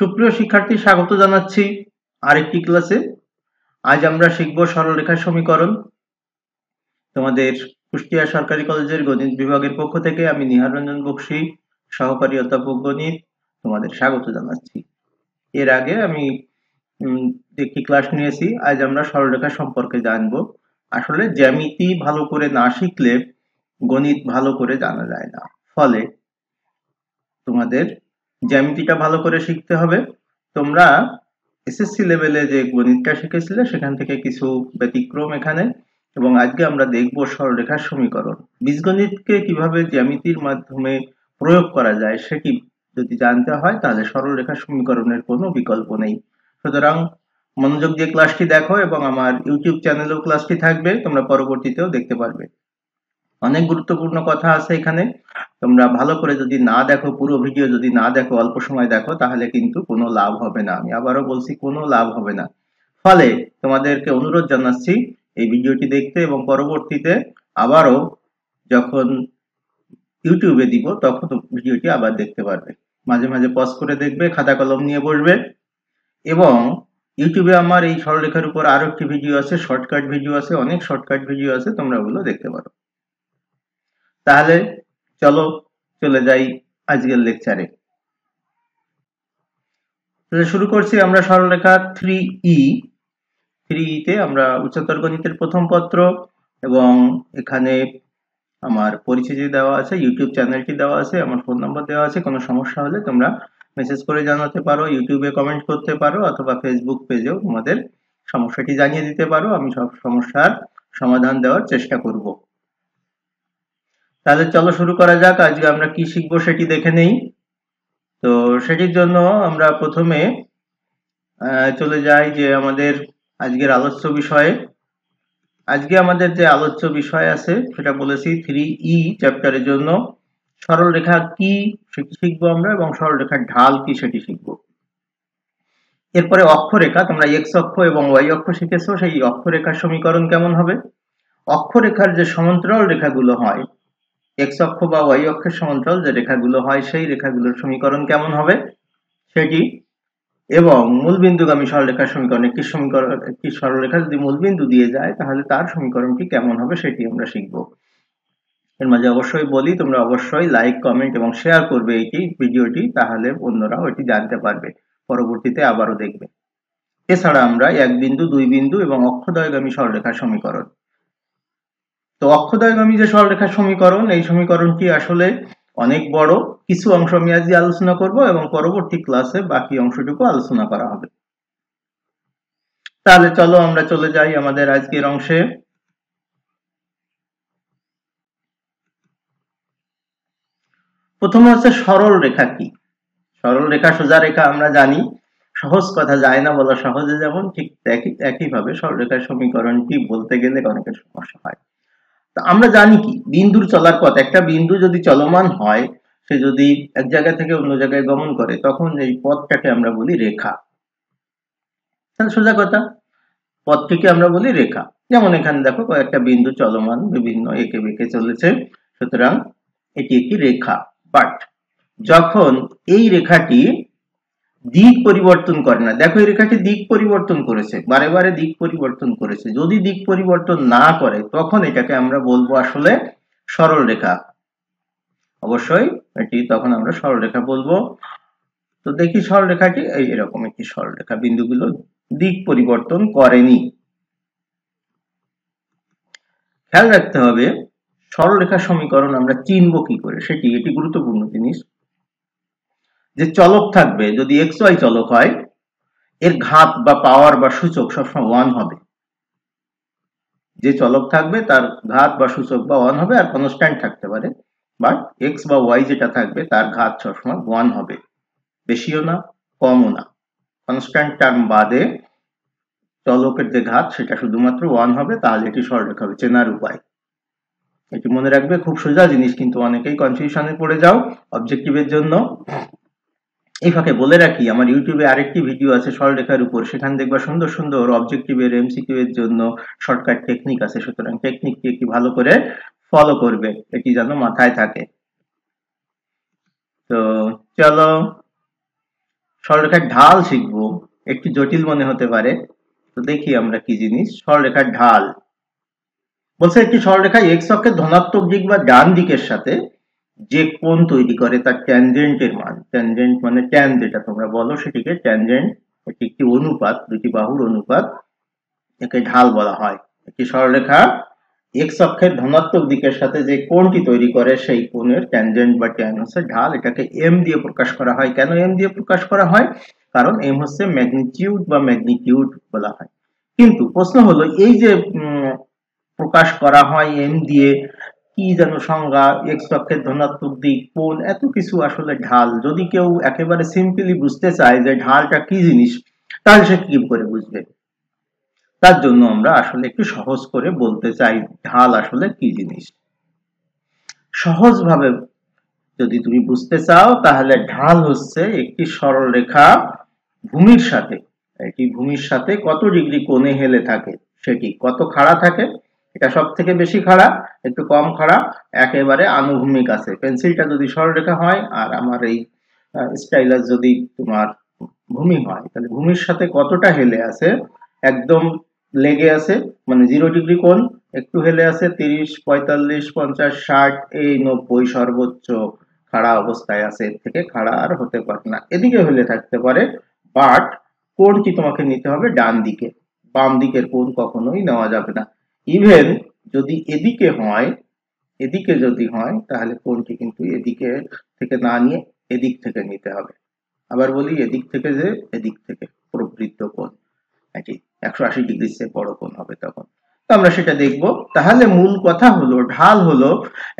সুপ্রিয় শিক্ষার্থী, স্বাগত জানাচ্ছি আরেকটি ক্লাসে। আজ আমরা শিখব সরলরেখার সমীকরণ। তোমাদের কুষ্টিয়া সরকারি কলেজের গণিত বিভাগের পক্ষ থেকে আমি নিহার রঞ্জন বক্সী, সহকারী অধ্যাপক গণিত, তোমাদের স্বাগত জানাচ্ছি। এর আগে আমি একটি ক্লাস নিয়েছি। আজ আমরা সরলরেখা সম্পর্কে জানবো। আসলে জ্যামিতি ভালো করে না শিখলে গণিত ভালো করে জানা যায় না, ফলে তোমাদের জ্যামিতিটা ভালো করে শিখতে হবে। তোমরা এসএসসি লেভেলে যে গণিতটা শিখেছিলে সেখান থেকে কিছু ব্যতিক্রম এখানে, এবং আজকে আমরা দেখব সরলরেখার সমীকরণ। বীজগণিতকে কিভাবে জ্যামিতির মাধ্যমে প্রয়োগ করা যায় সেটি যদি জানতে হয় তাহলে সরলরেখার সমীকরণের কোনো বিকল্প নেই। সুতরাং মনোযোগ দিয়ে ক্লাসটি দেখো, এবং আমার ইউটিউব চ্যানেলেও ক্লাসটি থাকবে, তোমরা পরবর্তীতেও দেখতে পারবে। অনেক গুরুত্বপূর্ণ কথা আছে এখানে। তোমরা ভালো করে যদি না দেখো, পুরো ভিডিও যদি না দেখো, অল্প সময় দেখো, তাহলে কিন্তু কোনো লাভ হবে না। আমি আবারও বলছি, কোনো লাভ হবে না। ফলে তোমাদেরকে অনুরোধ জানাচ্ছি এই ভিডিওটি দেখতে, এবং পরবর্তীতে আবারও যখন ইউটিউবে দিব তখন ভিডিওটি আবার দেখতে পারবে। মাঝে মাঝে পজ করে দেখবে, খাতা কলম নিয়ে বসবে। এবং ইউটিউবে আমার এই সরলরেখার উপর আরো একটি ভিডিও আছে, শর্টকাট ভিডিও আছে, অনেক শর্টকাট ভিডিও আছে, তোমরা ওগুলো দেখতে পারো। তাহলে চলো চলে যাই আজকের লেকচারে। শুরু করছি আমরা সরলরেখা 3E। 3E তে আমরা উচ্চতর গণিতের প্রথম পত্র, এবং এখানে আমার পরিচিতি দেওয়া আছে, ইউটিউব চ্যানেলটি দেওয়া আছে, আমার ফোন নাম্বার দেওয়া আছে। কোনো সমস্যা হলে তোমরা মেসেজ করে জানাতে পারো, ইউটিউবে কমেন্ট করতে পারো, অথবা ফেসবুক পেজেও তোমাদের সমস্যাটি জানিয়ে দিতে পারো। আমি সব সমস্যার সমাধান দেওয়ার চেষ্টা করব। তাহলে চলো শুরু করা যাক। আজকে আমরা কি শিখবো সেটি দেখে নেই। তো সেটির জন্য আমরা প্রথমে চলে যাই যে আমাদের আজকের আলোচ্য বিষয়ে। আজকে আমাদের যে আলোচ্য বিষয় আছে সেটা বলেছি 3E চ্যাপ্টারের জন্য সরলরেখা কি সেটি শিখবো আমরা, এবং সরলরেখার ঢাল কি সেটি শিখবো। এরপরে অক্ষরেখা, তোমরা এক্স অক্ষ এবং ওয়াই অক্ষ শিখেছো, সেই অক্ষরেখার সমীকরণ কেমন হবে। অক্ষরেখার যে সমান্তরাল রেখাগুলো হয়, এক্স অক্ষ বা ওয়াই অক্ষের সমান্তরাল যে রেখাগুলো হয়, সেই রেখাগুলোর সমীকরণ কেমন হবে সেটি, এবং মূলবিন্দুগামী সরলরেখার সমীকরণ, একটি সরলরেখা যদি মূলবিন্দু দিয়ে যায় তাহলে তার সমীকরণটি কেমন হবে সেটি আমরা শিখব। এর মাঝে অবশ্যই বলি, তোমরা অবশ্যই লাইক, কমেন্ট এবং শেয়ার করবে এই ভিডিওটি, তাহলে অন্যরাও এটি জানতে পারবে, পরবর্তীতে আবারও দেখবে। এছাড়া আমরা এক বিন্দু, দুই বিন্দু এবং অক্ষদ্বয়গামী সরলরেখার সমীকরণ। তো অক্ষদ্বয়গামী যে সরলরেখার সমীকরণ, এই সমীকরণটি আসলে অনেক বড়। কিছু অংশ আমি আজকে আলোচনা করব, এবং পরবর্তী ক্লাসে বাকি অংশটুকু আলোচনা করা হবে। তাহলে চলো আমরা চলে যাই আমাদের আজকের অংশে। প্রথমে হচ্ছে সরল রেখা কি। সরল রেখা, সোজা রেখা আমরা জানি, সহজ কথা যায় না বলা সহজে, যেমন ঠিক একইভাবে সরলরেখার সমীকরণটি বলতে গেলে অনেকের সমস্যা হয়। তা আমরা জানি কি, বিন্দুর চলার পথ, একটা বিন্দু যদি চলমান হয়, সে যদি এক জায়গা থেকে অন্য জায়গায় গমন করে, তখন এই পথটাকে আমরা বলি রেখা। তাহলে সোজা কথা, পথটিকে আমরা বলি রেখা। যেমন এখানে দেখো কয়েকটা বিন্দু চলমান, বিভিন্ন এঁকে বেঁকে চলেছে, সুতরাং এটি একটি রেখা। বাট যখন এই রেখাটি দিক পরিবর্তন করে না, দেখো এই রেখাটি দিক পরিবর্তন করেছে, বারে বারে দিক পরিবর্তন করেছে, যদি দিক পরিবর্তন না করে তখন এটাকে আমরা বলবো আসলে সরল রেখা। অবশ্যই এটি তখন আমরা সরল রেখা বলবো। তো দেখি সরলরেখাটি এরকম একটি সরলরেখা, বিন্দুগুলো দিক পরিবর্তন করেনি। খেয়াল রাখতে হবে সরলরেখার সমীকরণ আমরা চিনব কি করে, এটি গুরুত্বপূর্ণ জিনিস। যে চলক থাকবে, যদি এক্স ওয়াই চলক হয়, এর ঘাত বা পাওয়ার বা সূচক সবসময় 1 হবে। যে চলক থাকবে তার ঘাত বা সূচক বা 1 হবে, আর কনস্ট্যান্ট থাকতে পারে, বাট এক্স বা ওয়াই যেটা থাকবে তার ঘাত সবসময় 1 হবে, বেশিও না কমও না। কনস্ট্যান্ট টার্ম বাদে চলকের যে ঘাত সেটা শুধুমাত্র 1 হবে, তাহলে এটি সরলরেখা হবে। চেনার উপায় এটি মনে রাখবে, খুব সোজা জিনিস, কিন্তু অনেকেই কনফিউশনে পড়ে যাও অবজেক্টিভের জন্য। এই ফাঁকে বলে রাখি, আমার ইউটিউবে আরেকটি ভিডিও আছে সরলরেখার উপর, সেখানে দেখবা সুন্দর সুন্দর অবজেক্টিভের এমসিকিউ এর জন্য শর্টকাট টেকনিক আছে, সুতরাং টেকনিকটি একটু ভালো করে ফলো করবে, এটি যেন মাথায় থাকে। তো চলো সরলরেখার ঢাল শিখবো, একটু জটিল মনে হতে পারে। তো দেখি আমরা কি জিনিস। সরলরেখার ঢাল বলছে একটি সরলরেখা এক্স অক্ষের ধনাত্মক দিক বা ডান দিকের সাথে যে কোণ তৈরি করে তার ট্যানজেন্টের মান, ট্যানজেন্ট মানে ট্যান যেটা তোমরা বলো সেটিকে ট্যানজেন্ট, এটি একটি অনুপাত, দুটি বাহুর অনুপাত, একে ঢাল বলা হয়। একটি সরলরেখা এক্স অক্ষের ধনাত্মক দিকের সাথে যে কোণটি তৈরি করে সেই কোণের ট্যানজেন্ট বা ট্যান হচ্ছে ঢাল। এটাকে এম দিয়ে প্রকাশ করা হয়। কেন এম দিয়ে প্রকাশ করা হয়? কারণ এম হচ্ছে ম্যাগনিটিউড বা ম্যাগনিটিউড বলা হয়। কিন্তু প্রশ্ন হলো এই যে প্রকাশ করা হয় এম দিয়ে, কি যেন সংজ্ঞা, এক্স অক্ষের ধনাত্মক দিক, কোণ, এত কিছু আসলে ঢাল। যদি কেউ একেবারে সিম্পলি বুঝতে চায় যে ঢালটা কি জিনিস, তাহলে সে কি করে বুঝবে? তার জন্য আমরা আসলে একটু সহজ করে বলতে চাই ঢাল আসলে কি জিনিস। সহজভাবে যদি তুমি বুঝতে চাও তাহলে ঢাল হচ্ছে একটি সরলরেখা ভূমির সাথে, এটি ভূমির সাথে কত ডিগ্রি কোণে হেলে থাকে, সেটি কত খাড়া থাকে, এটা সব থেকে বেশি খাড়া, একটু কম খাড়া, একেবারে আনুভূমিক আছে। পেন্সিলটা যদি সরলরেখা হয় আর আমার এই স্টাইলাস যদি তোমার ভূমি হয়, তাহলে ভূমির সাথে কতটা হেলে আছে, একদম লেগে আছে মানে 0 ডিগ্রি কোণ, একটু হেলে আছে 30, 45, 50, 60, এই 90 সর্বোচ্চ খাড়া অবস্থায় আছে। এর থেকে খাড়া আর হতে পারে না। এদিকে হেলে থাকতে পারে, বাট কোণটি তোমাকে নিতে হবে ডান দিকে, বাম দিকের কোণ কখনোই নেওয়া যাবে না। ইভেন যদি এদিকে হয়, এদিকে যদি হয় তাহলে কোণটি কিন্তু এদিকে থেকে না নিয়ে এদিক থেকে নিতে হবে। আবার বলি, এদিক থেকে যে এদিক থেকে প্রবৃত্ত কোণ, এটি 180 ডিগ্রির চেয়ে বড় কোণ হবে তখন। তো আমরা সেটা দেখব। তাহলে মূল কথা হলো ঢাল হলো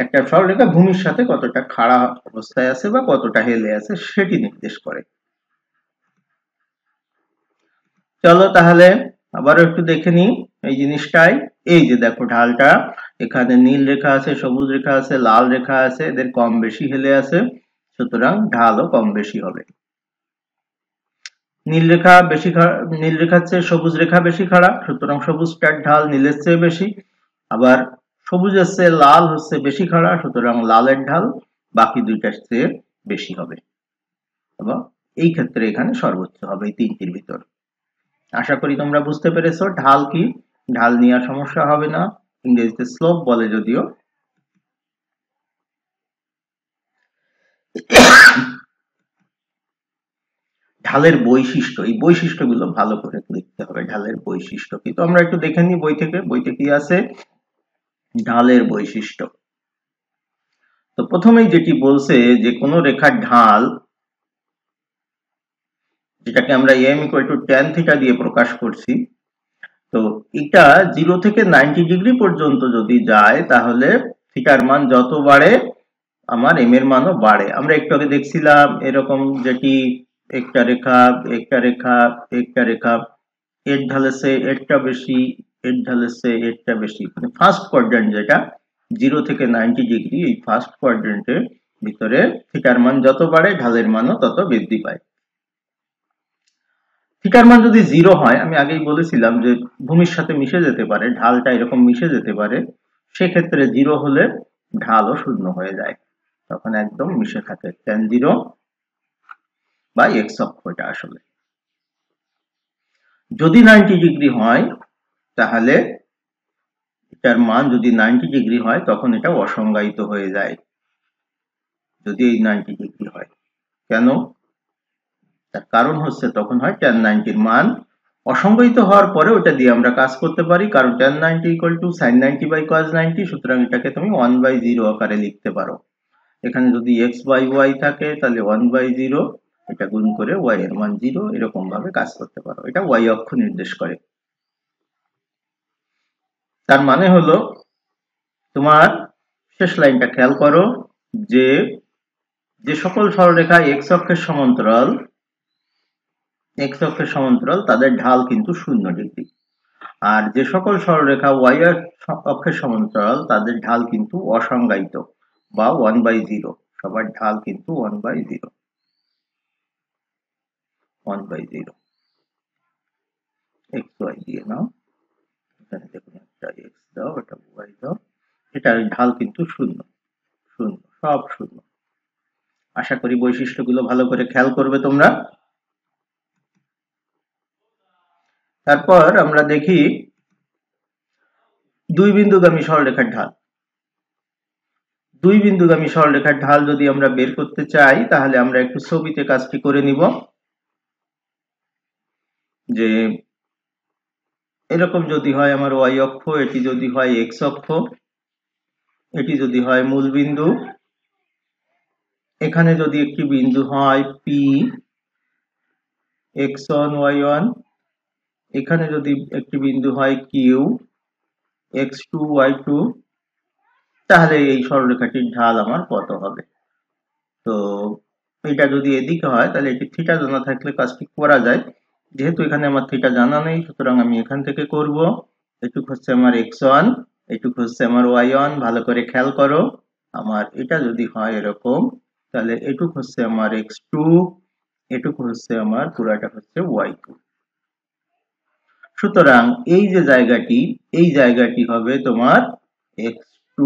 একটা সরলরেখা ভূমির সাথে কতটা খাড়া অবস্থায় আছে বা কতটা হেলে আছে সেটি নির্দেশ করে। চলো তাহলে আবারও একটু দেখে নিই এই জিনিসটাই। এই যে দেখো ঢালটা, এখানে নীল রেখা আছে, সবুজ রেখা আছে, লাল রেখা আছে, এদের কম বেশি হেলে আছে, সুতরাং ঢালও কম বেশি হবে। নীল রেখা বেশি নীল রেখার চেয়ে সবুজ রেখা বেশি খাড়া, সুতরাং সবুজটার ঢাল নীলের চেয়ে বেশি। আবার সবুজের চেয়ে লাল হচ্ছে বেশি খাড়া, সুতরাং লালের ঢাল বাকি দুইটার চেয়ে বেশি হবে, এবং এই ক্ষেত্রে এখানে সর্বোচ্চ হবে এই তিনটির ভিতর। আশা করি তোমরা বুঝতে পেরেছো ঢাল কি। ঢাল নিয়ে সমস্যা হবে না, ইংরেজিতে স্লোপ বলে যদিও। ঢালের বৈশিষ্ট্য, এই বৈশিষ্ট্যগুলো ভালো করে লিখতে হবে। ঢালের বৈশিষ্ট্য কি, তো আমরা একটু দেখে নিই বই থেকে। বইতে কি আছে ঢালের বৈশিষ্ট্য। তো প্রথমেই যেটি বলছে যে কোনো রেখার ঢাল, যেটাকে আমরা m = tan থিটা দিয়ে প্রকাশ করছি, তো এটা 0 থেকে 90 ডিগ্রি পর্যন্ত যদি যায় তাহলে থিটার মান যত বাড়ে আমার m এর মানও বাড়ে। আমরা একটু আগে দেখছিলাম এরকম যেটি একটা রেখা, একটা রেখা, একটা রেখা, এর ঢালের চেয়ে এরটা বেশি, এর ঢালের চেয়ে এরটা বেশি, মানে ফার্স্ট কোয়াড্র্যান্ট যেটা 0 থেকে 90 ডিগ্রি, এই ফার্স্ট কোয়াড্র্যান্টের ভিতরে থিটার মান যত বাড়ে ঢালের মানও তত বৃদ্ধি পায়। থিটার মান যদি 0 হয়, আমি আগেই বলেছিলাম যে ভূমির সাথে মিশে যেতে পারে, ঢালটা এরকম মিশে যেতে পারে, সেক্ষেত্রে 0 হলে ঢালও শূন্য হয়ে যায়, তখন একদম মিশে থাকে tan 0 বা এক্স অক্ষ এটা আসলে। যদি 90 ডিগ্রি হয় তাহলে এটার মান যদি 90 ডিগ্রি হয় তখন এটা অসংজ্ঞায়িত হয়ে যায়, যদি এই 90 ডিগ্রি হয়। কেন? তার কারণ হচ্ছে তখন হয় tan 90 এর মান অসংজ্ঞায়িত হওয়ার পরে ওটা দিয়ে আমরা কাজ করতে পারি, কারণ tan 90 = sin 90 by cos 90, সুতরাং এটাকে তুমি 1/0 আকারে লিখতে পারো। এখানে যদি x by y থাকে তাহলে 1/0, এটা গুণ করে y এর মান 0, এরকম ভাবে কাজ করতে পারো। এটা y অক্ষ নির্দেশ করে। তার মানে হলো তোমার শেষ লাইনটা খেয়াল করো যে যে সকল সরলরেখা x অক্ষের সমান্তরাল তাদের ঢাল কিন্তু 0 ডিগ্রি, আর যে সকল সরলরেখা y অক্ষের সমান্তরাল তাদের ঢাল কিন্তু অসংজ্ঞায়িত বা 1/0, সবার ঢাল কিন্তু 1/0, 1/0। x y দিয়ে নাও, এখানে দেখুন একটা x দাও, এটা y দাও, এটার ঢাল কিন্তু 0, 0, সব 0। আশা করি বৈশিষ্ট্যগুলো ভালো করে খেয়াল করবে তোমরা। তারপর আমরা দেখি দুই বিন্দুগামী সরলরেখার ঢাল। দুই বিন্দুগামী সরলরেখার ঢাল যদি আমরা বের করতে চাই তাহলে আমরা একটু ছবিতে কাজটি করে নিব। যে এরকম যদি হয় আমার ওয়াই অক্ষ, এটি যদি হয় এক্স অক্ষ, এটি যদি হয় মূল বিন্দু, এখানে যদি একটি বিন্দু হয় পি x1 y1, এখানে যদি একটি বিন্দু হয় কিউ x2 y2, তাহলে এই সরলরেখাটির ঢাল আমার কত হবে। তো এটা যদি এদিকে হয় তাহলে এটি থিটা জানা থাকলে কাজটি করা যায়। যেহেতু এখানে আমার থিটা জানা নেই, সুতরাং আমি এখান থেকে করব। এটুক হচ্ছে আমার x1, এটুক হচ্ছে আমার y1। ভালো করে খেয়াল করো, আমার এটা যদি হয় এরকম, তাহলে এটুক হচ্ছে আমার x2, এটুক হচ্ছে আমার পুরাটা হচ্ছে y2। সুতরাং এই যে জায়গাটি, এই জায়গাটি হবে তোমার x2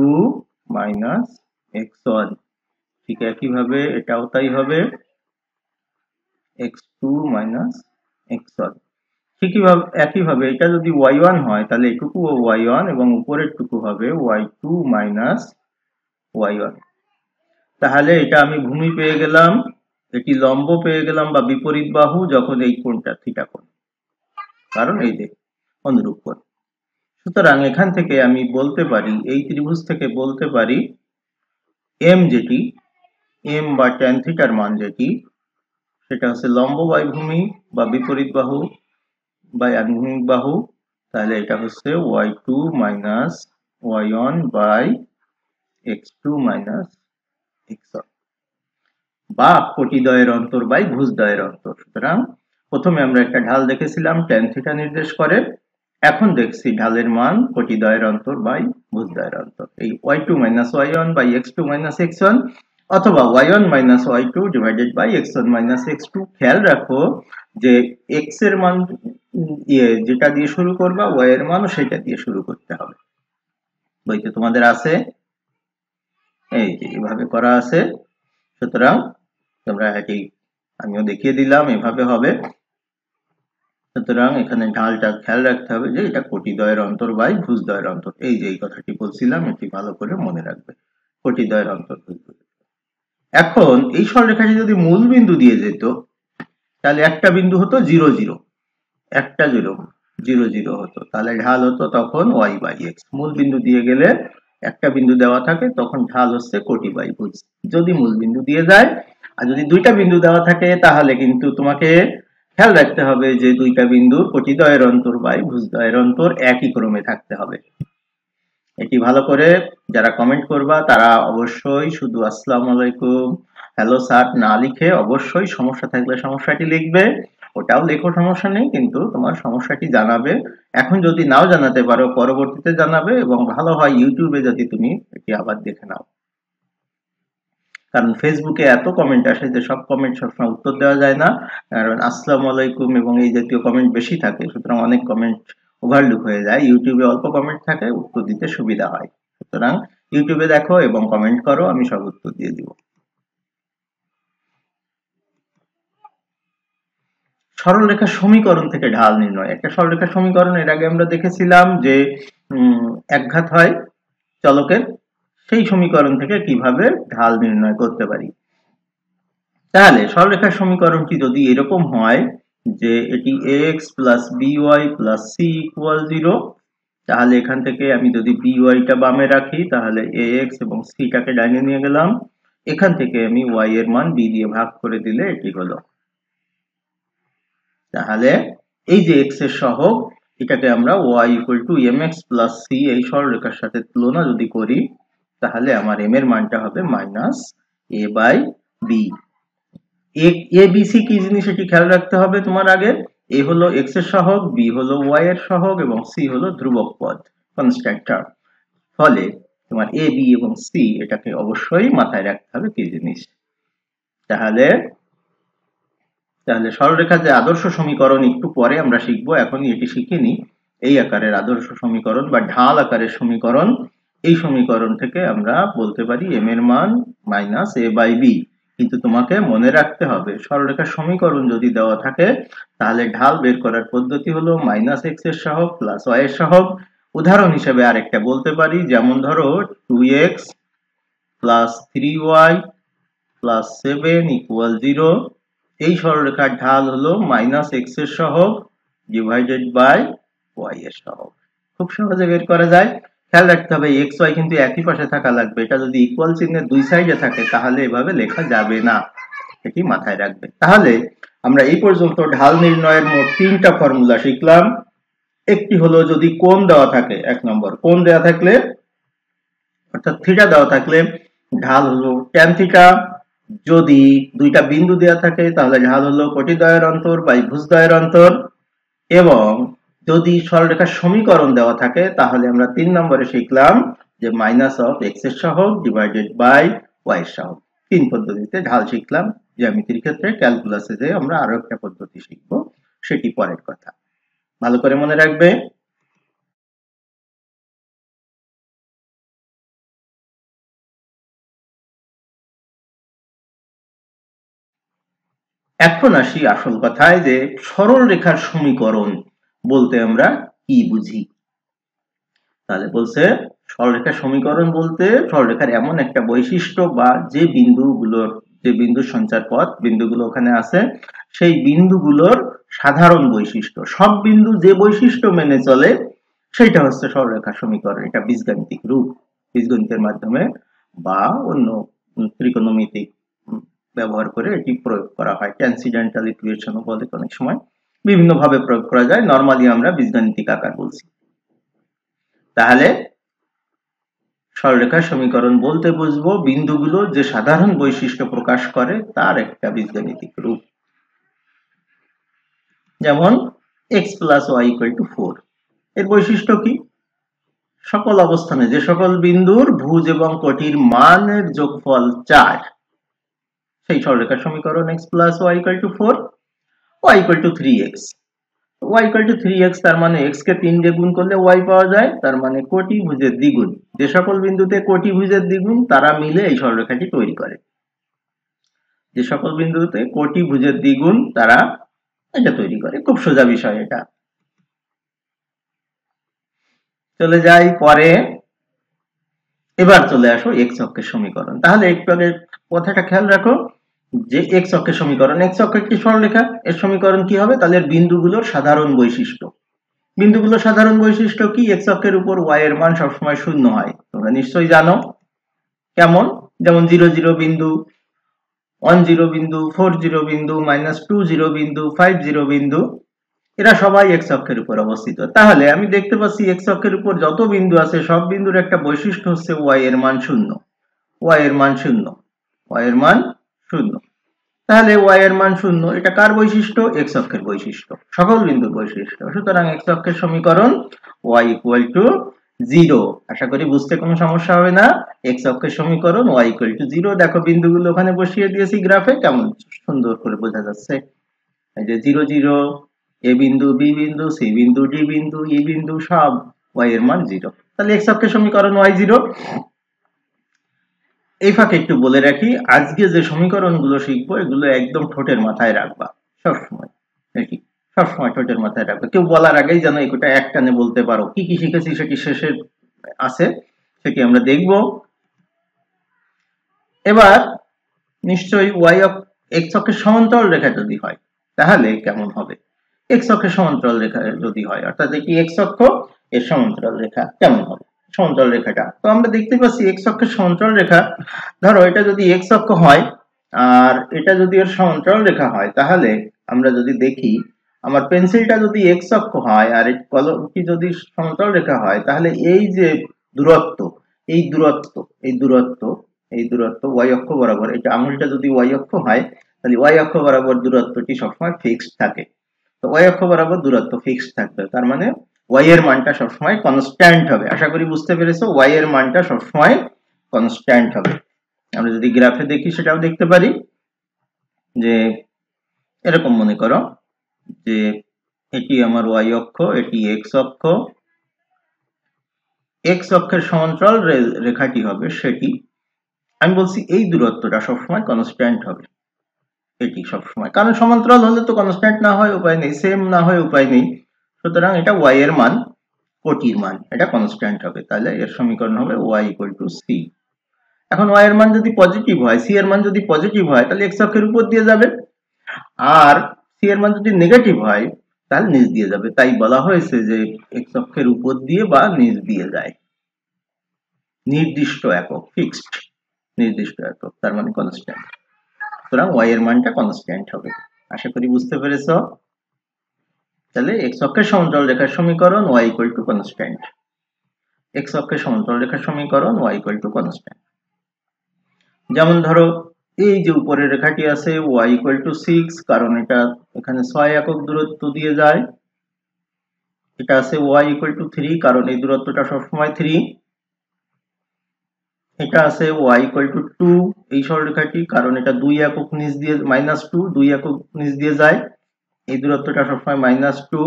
মাইনাস x1। ঠিক একইভাবে এটাও তাই হবে x2 মাইনাস x1। একইভাবে এটা যদি y1 হয় তাহলে এটুকু y1 এবং উপরের টুকু হবে y2 মাইনাস y1। তাহলে এটা আমি ভূমি পেয়ে গেলাম, এটি লম্ব পেয়ে গেলাম বা বিপরীত বাহু যখন এই কোণটা থিটা কোণ, কারণ এই যে অনুরূপ কোণ। সুতরাং এখান থেকে আমি বলতে পারি, এই ত্রিভুজ থেকে বলতে পারি m যেটি, m বা ট্যান থিটার মান যেটি, সেটা হচ্ছে লম্ব বাই ভূমি বা বিপরীত বাহু বাই আনুভূমিক বাহু। তাহলে এটা হচ্ছে y2 minus y1 by x2 minus x1, বা কোটিদ্বয়ের অন্তর বাই ভুজদ্বয়ের অন্তর। সুতরাং প্রথমে আমরা একটা ঢাল দেখেছিলাম ট্যান থিটা নির্দেশ করে, এখন দেখছি ঢালের মান কোটিদ্বয়ের অন্তর বাই ভুজদ্বয়ের অন্তর। এই y2 minus y1 by x2 minus x1 অথবা y1 minus y2 divided by x1 minus x2। খেয়াল রাখো যে x এর মান যেটা দিয়ে শুরু করবা, y এর মানও সেটা দিয়ে শুরু করতে হবে। বইতে তোমাদের আছে, এই যে এভাবে করা আছে। সুতরাং তোমরা এটি আমিও দেখিয়ে দিলাম, এভাবে হবে। সুতরাং এখানে ঢালটা খেয়াল রাখতে হবে যে এটা কোটিদ্বয়ের অন্তর বাই ভুজদ্বয়ের অন্তর। এই যে এই কথাটি বলছিলাম, এটি ভালো করে মনে রাখবে, কোটিদ্বয়ের অন্তর ভুজদ্বয়ের। এখন এই সরলরেখাটি যদি মূল বিন্দু দিয়ে যেত তাহলে একটা বিন্দু হতো 0 0, একটা 0 0 0 হতো, তাহলে ঢাল হতো তখন y বাই x। মূল বিন্দু দিয়ে গেলে একটা বিন্দু দেওয়া থাকে তখন ঢাল হচ্ছে কোটি বাই ভুজ, যদি মূল বিন্দু দিয়ে যায়। আর যদি দুইটা বিন্দু দেওয়া থাকে তাহলে কিন্তু তোমাকে খেয়াল রাখতে হবে যে দুইটা বিন্দুর কোটিদ্বয়ের অন্তর বাই ভুজদ্বয়ের অন্তর একই ক্রমে থাকতে হবে। এটি ভালো করে যারা কমেন্ট করবা তারা অবশ্যই শুধু আসসালামু আলাইকুম হ্যালো স্যার না লিখে অবশ্যই সমস্যা থাকলে সমস্যাটি লিখবে। ওটাও লেখো, সমস্যা নেই, কিন্তু তোমার সমস্যাটি জানাবে। এখন যদি নাও জানাতে পারো পরবর্তীতে জানাবে, এবং ভালো হয় ইউটিউবে যদি তুমি এটি আবার দেখে নাও, কারণ ফেসবুকে এত কমেন্ট আসে যে সব কমেন্ট সবসময় উত্তর দেওয়া যায় না। কারণ আসসালামু আলাইকুম এবং এই জাতীয় কমেন্ট বেশি থাকে, সুতরাং অনেক কমেন্ট ওভারলুক হয়ে যায়। ইউটিউবে অল্প কমেন্ট থাকে, উত্তর দিতে সুবিধা হয়। সুতরাং ইউটিউবে দেখো এবং কমেন্ট করো, আমি সব উত্তর দিয়ে দিব। সরলরেখা সমীকরণ থেকে ঢাল নির্ণয়। একটা সরলরেখা সমীকরণ এর আগে আমরা দেখেছিলাম যে একঘাত হয় চলকের, সেই সমীকরণ থেকে কিভাবে ঢাল নির্ণয় করতে পারি। তাহলে সরলরেখার সমীকরণটি যদি এরকম হয় যে এটি ax plus by plus c equal 0, তাহলে এখান থেকে আমি যদি by টা বামে রাখি তাহলে ax এবং c টাকে ডাইনে নিয়ে গেলাম, এখান থেকে আমি y এর মান b দিয়ে ভাগ করে দিলে এটি হলো। তাহলে এই যে x এর সহগ, এটাকে আমরা y equal to mx plus c এই সরলরেখার সাথে তুলনা যদি করি তাহলে আমার m এর মানটা হবে minus a by b। A B C কি জিনিস এটি খেয়াল রাখতে হবে তোমার আগে। এ হলো x এর সহগ, বি হলো y এর সহগ এবং সি হলো ধ্রুবক পদ, কনস্ট্যান্ট টার্ম। ফলে তোমার এ বি এবং সি এটাকে অবশ্যই মাথায় রাখতে হবে কি জিনিস। তাহলে সরলরেখার যে আদর্শ সমীকরণ একটু পরে আমরা শিখবো, এখনই এটি শিখে নিই। এই আকারের আদর্শ সমীকরণ বা ঢাল আকারের সমীকরণ, এই সমীকরণ থেকে আমরা বলতে পারি m এর মান মাইনাস a বাই b। কিন্তু তোমাকে মনে রাখতে হবে সরলরেখার সমীকরণ যদি দেওয়া থাকে তাহলে ঢাল বের করার পদ্ধতি হলো -x এর সহগ প্লাস y এর সহগ। উদাহরণ হিসেবে আরেকটা বলতে পারি, যেমন ধরো 2x plus 3y plus 7 equal 0। এই সরলরেখার ঢাল হলো -x এর সহগ ডিভাইডেড বাই y এর সহগ। খুব সহজে বের করা যায়। খেয়াল রাখতে হবে x y কিন্তু একই পাশে থাকা লাগবে। এটা যদি ইকুয়াল চিহ্নের দুই সাইডে থাকে তাহলে এভাবে লেখা যাবে না, এটি মাথায় রাখবে। তাহলে আমরা এই পর্যন্ত ঢাল নির্ণয়ের মোট 3টা ফর্মুলা শিখলাম। একটি হলো যদি কোণ দেওয়া থাকে, 1 নম্বর কোণ দেওয়া থাকলে অর্থাৎ থিটা দেওয়া থাকলে ঢাল হলো tan থিটা। যদি দুইটা বিন্দু দেওয়া থাকে তাহলে ঢাল হলো কোটিদ্বয়ের অন্তর বাই ভুজদ্বয়ের অন্তর। এবং যদি সরলরেখার সমীকরণ দেওয়া থাকে তাহলে আমরা 3 নম্বরে শিখলাম যে -x এর সহগ ডিভাইডেড বাই y এর সহগ। 3 পদ্ধতিতে ঢাল শিখলাম। জ্যামিতির ক্ষেত্রে ক্যালকুলাসে যে আমরা আরো একটা পদ্ধতি শিখব, সেটি পরের কথা। ভালো করে মনে রাখবে। এখন আসি আসল কথায় যে সরল রেখার সমীকরণ বলতে আমরা কি বুঝি। তাহলে বলছে সরলরেখার সমীকরণ বলতে সরলরেখার এমন একটা বৈশিষ্ট্য বা যে বিন্দুর সঞ্চার পথ বিন্দুগুলো ওখানে আছে সেই বিন্দুগুলোর সাধারণ বৈশিষ্ট্য, সব বিন্দু যে বৈশিষ্ট্য মেনে চলে সেটা হচ্ছে সরলরেখার সমীকরণ। এটা বীজগাণিতিক রূপ, বীজগণিতের মাধ্যমে বা অন্য ত্রিকোণমিতিক ব্যবহার করে এটি প্রয়োগ করা হয়। ট্রান্সিডেন্টাল ইকুয়েশনও বলে অনেক সময়, বিভিন্ন ভাবে প্রয়োগ করা যায়। নরমালি আমরা বীজগাণিতিক আকার বলছি। তাহলে সরলরেখার সমীকরণ বলতে বুঝবো বিন্দুগুলো যে সাধারণ বৈশিষ্ট্য প্রকাশ করে তার একটা বীজগাণিতিক রূপ। যেমন x plus y equal two 4, এর বৈশিষ্ট্য কি? সকল অবস্থানে যে সকল বিন্দুর ভুজ এবং কোটির মানের যোগফল 4 সেই সরলরেখার সমীকরণ x plus y equal two 4, y equal two 3x। y equal two 3x তার মানে x কে 3 দিয়ে গুণ করলে y পাওয়া যায়, তার মানে কোটি ভুজের দ্বিগুণ। যে সকল বিন্দুতে কোটি ভুজের দ্বিগুণ তারা মিলে এই সরলরেখাটি তৈরি করে। যে সকল বিন্দুতে কোটি ভুজের দ্বিগুণ তারা এটা তৈরি করে। খুব সোজা বিষয় এটা। চলে যাই পরে। এবার চলে আসো x অক্ষের সমীকরণ। তাহলে একটু আগে কথাটা খেয়াল রাখো যে x অক্ষের সমীকরণ, x অক্ষ একটি সরলরেখা, এর সমীকরণ কি হবে? তাহলে বিন্দুগুলোর সাধারণ বৈশিষ্ট্য। বিন্দুগুলোর সাধারণ বৈশিষ্ট্য কি? x অক্ষের উপর y এর মান সবসময় শূন্য হয়, তোমরা নিশ্চয়ই জানো। কেমন? যেমন 0 0 বিন্দু, 1 0 বিন্দু, 4 0 বিন্দু, -2 0 বিন্দু, 5 0 বিন্দু, এরা সবাই x অক্ষের উপর অবস্থিত। তাহলে আমি দেখতে পাচ্ছি x অক্ষের উপর যত বিন্দু আছে সব বিন্দুর একটা বৈশিষ্ট্য হচ্ছে y এর মান শূন্য, y এর মান শূন্য, y এর মান শূন্য। তাহলে y এর মান শূন্য, এটা কার বৈশিষ্ট্য? x অক্ষের বৈশিষ্ট্য, সকল বিন্দুর বৈশিষ্ট্য। সুতরাং x অক্ষের সমীকরণ y ইকুয়াল টু 0। আশা করি বুঝতে কোনো সমস্যা হবে না। x অক্ষের সমীকরণ y ইকুয়াল টু 0। দেখো বিন্দুগুলো ওখানে বসিয়ে দিয়েছি গ্রাফে, কেমন সুন্দর করে বোঝা যাচ্ছে। এই যে 0 0, a বিন্দু, b বিন্দু, c বিন্দু, d বিন্দু, e বিন্দু, সব y এর মান 0। তাহলে x অক্ষের সমীকরণ y 0। এই ফাঁকে একটু বলে রাখি, আজকে যে সমীকরণগুলো শিখবো এগুলো একদম ঠোঁটের মাথায় রাখবা সবসময়। নাকি সবসময় ঠোঁটের মাথায় রাখবে, কেউ বলার আগেই যেন এগুলো একটানে বলতে পারো। কি কি শিখেছি সেটি শেষে আছে, সেটি আমরা দেখব। এবার নিশ্চয়ই x অক্ষের সমান্তরাল রেখা যদি হয় তাহলে কেমন হবে? x অক্ষের সমান্তরাল রেখা যদি হয়, অর্থাৎ কি x অক্ষ এর সমান্তরাল রেখা কেমন হবে? সমান্তরাল রেখাটা তো আমরা দেখতে পাচ্ছি x অক্ষের সমান্তরাল রেখা, ধরো এটা যদি x অক্ষ হয় আর এটা যদি এর সমান্তরাল রেখা হয়, তাহলে আমরা যদি দেখি আমার পেন্সিলটা যদি x অক্ষ হয় আর কলমটি যদি সমান্তরাল রেখা হয়, তাহলে এই যে দূরত্ব, এই দূরত্ব, এই দূরত্ব, এই দূরত্ব y অক্ষ বরাবর, এটা আঙুলটা যদি y অক্ষ হয় তাহলে y অক্ষ বরাবর দূরত্বটি সবসময় ফিক্সড থাকে। তো y অক্ষ বরাবর দূরত্ব ফিক্সড থাকবে, তার মানে y এর মানটা সবসময় কনস্ট্যান্ট হবে। আশা করি বুঝতে পেরেছো, y এর মানটা সবসময় কনস্ট্যান্ট হবে। আমরা যদি গ্রাফে দেখি সেটাও দেখতে পারি যে এরকম মনে করো যে এটি আমার y অক্ষ, এটি x অক্ষ, x অক্ষের সমান্তরাল রেখাটি হবে সেটি আমি বলছি এই দূরত্বটা সবসময় কনস্ট্যান্ট হবে, এটি সবসময়, কারণ সমান্তরাল হলে তো কনস্ট্যান্ট না হয় উপায় নেই, সেম না হয় উপায় নেই। সুতরাং এটা y এর মান, কোটির মান, এটা কনস্ট্যান্ট হবে, তাহলে এর সমীকরণ হবে y ইকুয়াল টু c। এখন y এর মান যদি পজিটিভ হয়, c এর মান যদি পজিটিভ হয় তাহলে x অক্ষের উপর দিয়ে যাবে, আর c এর মান যদি নেগেটিভ হয় তাহলে নিচ দিয়ে যাবে। তাই বলা হয়েছে যে x অক্ষের উপর দিয়ে বা নিচ দিয়ে যায়, নির্দিষ্ট একক, ফিক্সড, নির্দিষ্ট একক, তার মানে কনস্ট্যান্ট। সুতরাং y এর মানটা কনস্ট্যান্ট হবে। আশা করি বুঝতে পেরেছো। তাহলে x অক্ষের সমান্তরাল রেখার সমীকরণ y equal to constant, x অক্ষের সমান্তরাল রেখার সমীকরণ y ইকুয়াল টু কনস্ট্যান্ট। যেমন ধরো এই যে উপরের রেখাটি আছে y ইকুয়াল টু 6, কারণ এটা এখানে 6 একক দূরত্ব দিয়ে যায়। এটা আছে y ইকুয়াল টু 3, কারণ এই দূরত্বটা সবসময় 3। এটা আছে y ইকুয়াল টু 2, এই সরলরেখাটি, কারণ এটা 2 একক নিচ দিয়ে -2, 2 একক নিচ দিয়ে যায়, এই দূরত্বটা সবসময় -2।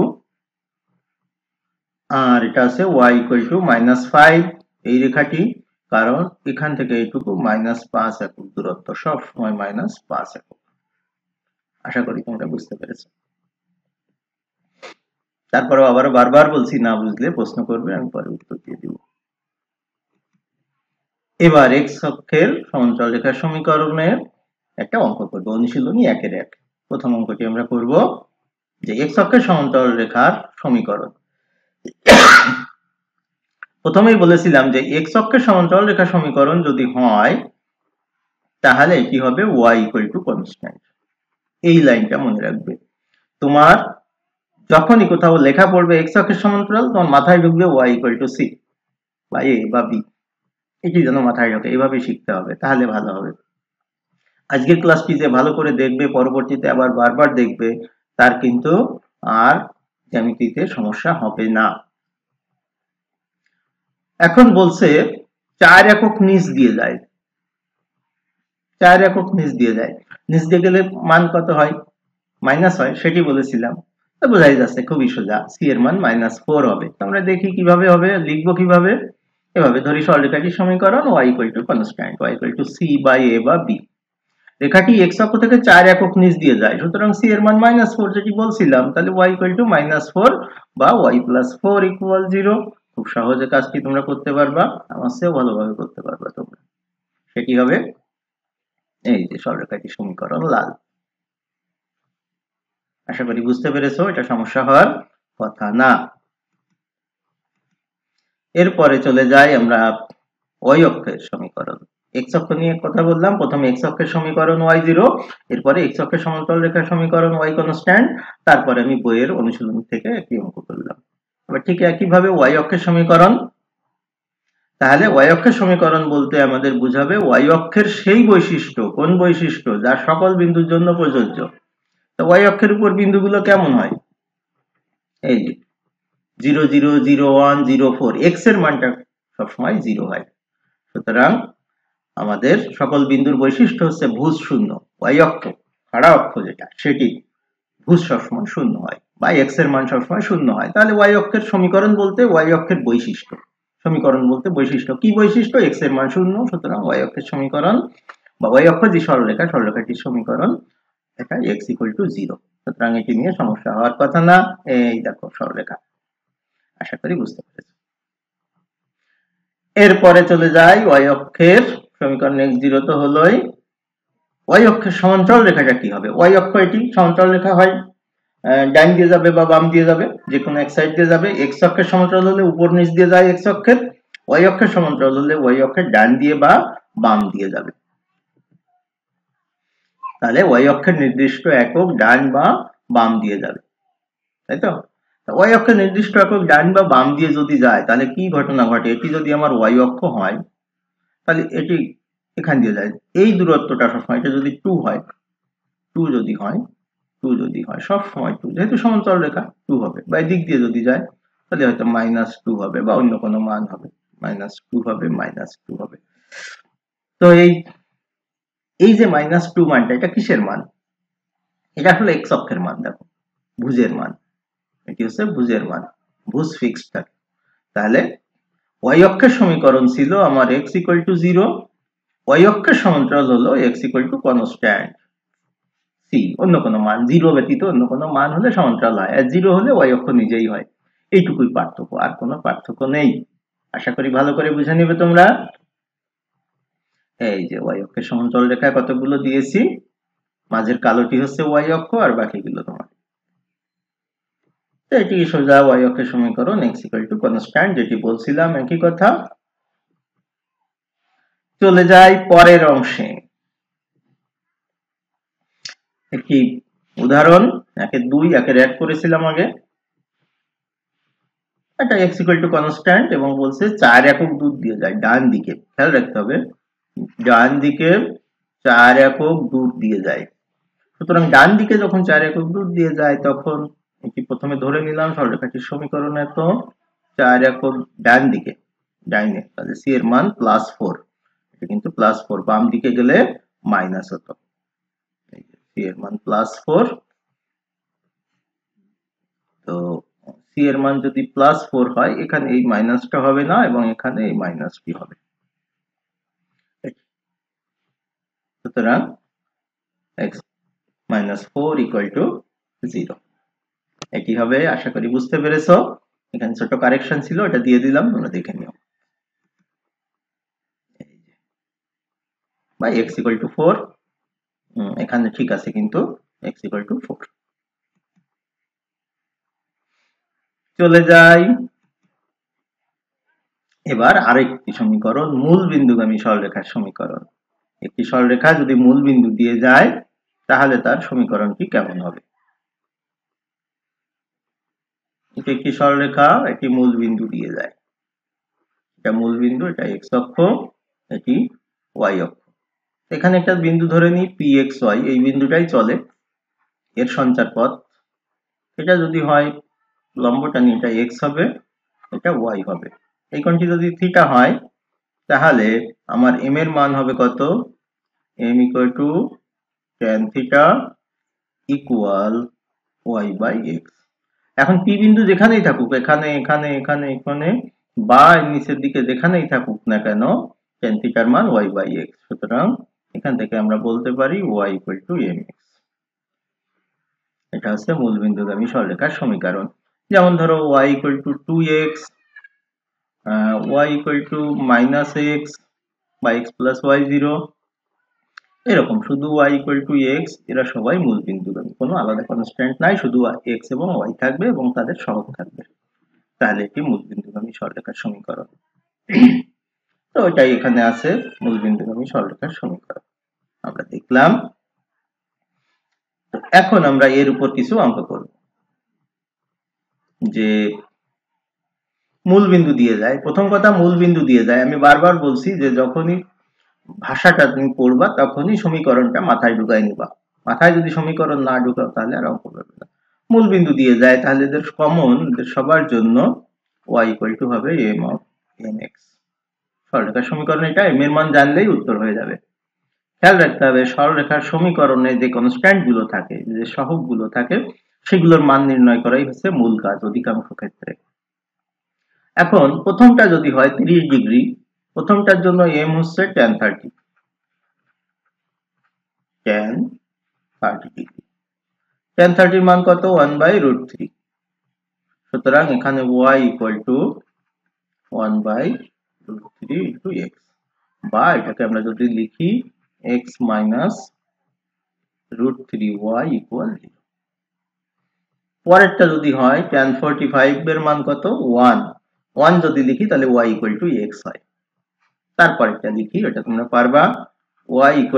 আর এটা আছে y ইকুয়াল টু -5, এই রেখাটি, কারণ এখান থেকে এইটুকু -5 একক দূরত্ব, সব সময় -5 একক। আশা করি তোমরা বুঝতে পেরেছো। তারপরে আবার বারবার বলছি, না বুঝলে প্রশ্ন করবে, আমি পরে উত্তর দিয়ে দিব। এবার x অক্ষের সমান্তরাল রেখার সমীকরণের একটা অঙ্ক করব, অনুশীলনী 1-এর 1। প্রথম অঙ্কটি আমরা করব যে x অক্ষের সমান্তরাল রেখার সমীকরণ। প্রথমেই বলেছিলাম যে x অক্ষের সমান্তরাল রেখার সমীকরণ যদি হয় তাহলে এটি হবে y ইকুয়াল টু কনস্ট্যান্ট। এই লাইনটা মনে রাখবে। তোমার যখনই কোথাও লেখা পড়বে x অক্ষের সমান্তরাল, তোমার মাথায় ঢুকবে y ইকুয়াল টু c বা a বা b, এটি যেন মাথায় ঢোকে, এভাবে শিখতে হবে, তাহলে ভালো হবে। আজকের ক্লাসটি যে ভালো করে দেখবে, পরবর্তীতে আবার বারবার দেখবে, তার কিন্তু আর জ্যামিতিতে সমস্যা হবে না। এখন বলছে 4 একক নিচ দিয়ে যায়, 4 একক নিচ দিয়ে যায়, নিচ দিয়ে গেলে মান কত হয়? মাইনাস হয়, সেটি বলেছিলাম। তো বোঝাই যাচ্ছে, খুবই সোজা, c এর মান -4 হবে। আমরা দেখি কিভাবে হবে, লিখবো কিভাবে। এভাবে ধরি সরলরেখাটির সমীকরণ y equal to constant, y equal to c by a বা b। রেখাটি x অক্ষ থেকে 4 একক নিচ দিয়ে যায়, সুতরাং c এর মান -4, যেটি বলছিলাম। তাহলে y ইকুয়াল টু -4 বা y প্লাস 4 ইকুয়াল 0। খুব সহজে কাজটি তোমরা করতে পারবা, আমার চেয়েও ভালোভাবে করতে পারবা তোমরা। সেটি হবে এই যে সরলরেখাটির সমীকরণ, লাল। আশা করি বুঝতে পেরেছো, এটা সমস্যা হওয়ার কথা না। এরপরে চলে যাই আমরা y অক্ষের সমীকরণ। x অক্ষ নিয়ে কথা বললাম, প্রথমে x অক্ষের সমীকরণ y0, এরপরে x অক্ষের সমান্তরাল রেখার সমীকরণ y কনস্ট্যান্ট, তারপরে আমি বইয়ের অনুশীলনী থেকে একটি অঙ্ক করলাম। এবার ঠিক একইভাবে y অক্ষের সমীকরণ। তাহলে y অক্ষের সমীকরণ বলতে আমাদের বুঝাবে y অক্ষের সেই বৈশিষ্ট্য, কোন বৈশিষ্ট্য যা সকল বিন্দুর জন্য প্রযোজ্য। তো y অক্ষের উপর বিন্দুগুলো কেমন হয়? এই যে 0 0 0 1 0 4, x এর মানটা সবসময় 0 হয়। সুতরাং আমাদের সকল বিন্দুর বৈশিষ্ট্য হচ্ছে ভুজ শূন্য, y অক্ষ, খাড়া অক্ষ যেটা, সেটি ভুজ সবসময় শূন্য হয় বা x এর মান সবসময় শূন্য হয়। তাহলে y অক্ষের সমীকরণ বলতে y অক্ষের বৈশিষ্ট্য, সমীকরণ বলতে বৈশিষ্ট্য, কি বৈশিষ্ট্য? x এর মান শূন্য, সুতরাং y অক্ষের সমীকরণ বা y অক্ষ যে সরলরেখা, সরলরেখাটির সমীকরণ এটা x ইকুয়াল টু 0। সুতরাং এটি নিয়ে সমস্যা হওয়ার কথা না। এই দেখো সরলরেখা, আশা করি বুঝতে পেরেছো। এরপরে চলে যাই y অক্ষের সমীকরণ, x0 তো হলোই। y অক্ষের সমান্তরাল রেখাটা কি হবে? y অক্ষ এটি সমান্তরাল রেখা হয়, ডান দিয়ে যাবে বা বাম দিয়ে যাবে, যে কোনো এক সাইড দিয়ে যাবে। x অক্ষের সমান্তরাল হলে উপর নিচ দিয়ে যায় x অক্ষের, y অক্ষের সমান্তরাল হলে y অক্ষের ডান দিয়ে বা বাম দিয়ে যাবে। তাহলে y অক্ষের নির্দিষ্ট একক ডান বা বাম দিয়ে যাবে, তাই তো? y অক্ষের নির্দিষ্ট একক ডান বা বাম দিয়ে যদি যায় তাহলে কি ঘটনা ঘটে? এটি যদি আমার y অক্ষ হয় তাহলে এটি এখান দিয়ে যায়, এই দূরত্বটা সবসময়, এটা যদি 2 হয়, 2 যদি হয়, 2 যদি হয়, সব সময় 2, যেহেতু সমান্তরাল রেখা 2 হবে। বা এদিক দিয়ে যদি যায় তাহলে হয়তো -2 হবে বা অন্য কোনো মান হবে, -2 হবে, -2 হবে। তো এই যে -2 মানটা, এটা কিসের মান? এটা আসলে x অক্ষের মান, দেখো ভুজের মান, এটি হচ্ছে ভুজের মান, ভুজ ফিক্সড থাকে। তাহলে y অক্ষের সমীকরণ ছিল আমার x ইকুয়াল টু 0, y অক্ষের সমান্তরাল হলো x equal to constant c, অন্য কোনো মান, 0 ব্যতীত অন্য কোনো মান হলে সমান্তরাল হয়, আর 0 হলে y অক্ষ নিজেই হয়। এইটুকুই পার্থক্য, আর কোনো পার্থক্য নেই। আশা করি ভালো করে বুঝে নিবে তোমরা। এই যে y অক্ষের সমান্তরাল রেখায় কতগুলো দিয়েছি, মাঝের কালোটি হচ্ছে y অক্ষ আর বাকিগুলো তোমার। তো এটি সোজা y অক্ষের সমীকরণ x ইকুয়াল টু কনস্ট্যান্ট, যেটি বলছিলাম একই কথা। চলে যাই পরের অংশে। একটি উদাহরণ, 1-2 একের অ্যাড করেছিলাম আগে। এটা x ইকুয়াল টু কনস্ট্যান্ট এবং বলছে 4 একক দুধ দিয়ে যায় ডান দিকে। খেয়াল রাখতে হবে, ডান দিকে 4 একক দুধ দিয়ে যায়। সুতরাং ডান দিকে যখন 4 একক দুধ দিয়ে যায় তখন এটি প্রথমে ধরে নিলাম সরলরেখাটির সমীকরণে, তো 4 একক ডান দিকে, ডাইনে, তাহলে c এর মান +4। এটা কিন্তু +4, বাম দিকে গেলে মাইনাস হতো। c এর মান +4, তো c এর মান যদি +4 হয় এখানে এই মাইনাসটা হবে না এবং এখানে এই মাইনাসটি হবে। সুতরাং x - 4 = 0। এটি হবে, আশা করি বুঝতে পেরেছো। এখানে ছোট কারেকশন ছিল, এটা দিয়ে দিলাম, তোমরা দেখে নিও। বা x = 4, এখানে ঠিক আছে, কিন্তু x = 4। চলে যাই এবার আরেকটি সমীকরণ, মূল বিন্দুগামী সরলরেখার সমীকরণ। একটি সরলরেখা যদি মূল বিন্দু দিয়ে যায় তাহলে তার সমীকরণটি কেমন হবে। এটি একটি সরলরেখা, এটি মূল বিন্দু দিয়ে যায়, এটা মূল বিন্দু, এটা x অক্ষ, এটি y অক্ষ। এখানে একটা বিন্দু ধরে নিই pxy, এই বিন্দুটাই চলে, এর সঞ্চার পথ। এটা যদি হয় লম্বটা নিয়ে, এটা x হবে, এটা y হবে। এই কোণটি যদি থিটা হয় তাহলে আমার m এর মান হবে কত, m = tan theta = y/x। এখন p বিন্দু যেখানেই থাকুক, এখানে এখানে এখানে এখানে বা নিচের দিকে যেখানেই থাকুক না কেন, tan theta এর মান y/x। সুতরাং এখান থেকে আমরা বলতে পারি y = mx। এটা হচ্ছে মূল বিন্দুগামী সরলরেখার সমীকরণ। যেমন ধরো y = 2x, y = -x বা x + y0, এরকম শুধু y = x, এরা সবাই মূল বিন্দুগামী, কোনো আলাদা কনস্ট্যান্ট নাই, শুধু x এবং y থাকবে এবং তাদের সহগ থাকবে, তাহলে এটি মূল বিন্দুগামী সরলরেখার সমীকরণ। তো ওইটাই এখানে আছে, মূল বিন্দুগামী সরলরেখার সমীকরণ আমরা দেখলাম। এখন আমরা এর উপর কিছু অঙ্ক করব। যে মূল বিন্দু দিয়ে যায়, প্রথম কথা মূল বিন্দু দিয়ে যায়, আমি বারবার বলছি যে যখনই ভাষাটা তুমি পড়বা তখনই সমীকরণটা মাথায় ঢুকাই নিবা। মাথায় যদি সমীকরণ না ঢুকাও তাহলে আর অঙ্ক পারবে না। মূল বিন্দু দিয়ে যায়, তাহলে এদের কমন, এদের সবার জন্য y = হবে m(mx)। সরলরেখার সমীকরণ এটা, m এর মান জানলেই উত্তর হয়ে যাবে। খেয়াল রাখতে হবে সরলরেখার সমীকরণে যে কনস্ট্যান্ট গুলো থাকে, যে সহগ গুলো থাকে, সেগুলোর মান নির্ণয় করাই হচ্ছে মূল কাজ অধিকাংশ ক্ষেত্রে। এখন প্রথমটা যদি হয় 30 ডিগ্রি, প্রথমটার জন্য m হচ্ছে tan 30 ডিগ্রি। tan 30 এর মান কত, 1/√3। সুতরাং এখানে y = 1/√3 × x, বা এটাকে আমরা যদি লিখি x - √3y = 0। পরেরটা যদি হয় tan 45 এর মান কত, 1 যদি লিখি তাহলে y = x হয়। তারপরেরটা লিখি, এটা তোমরা পারবা, y =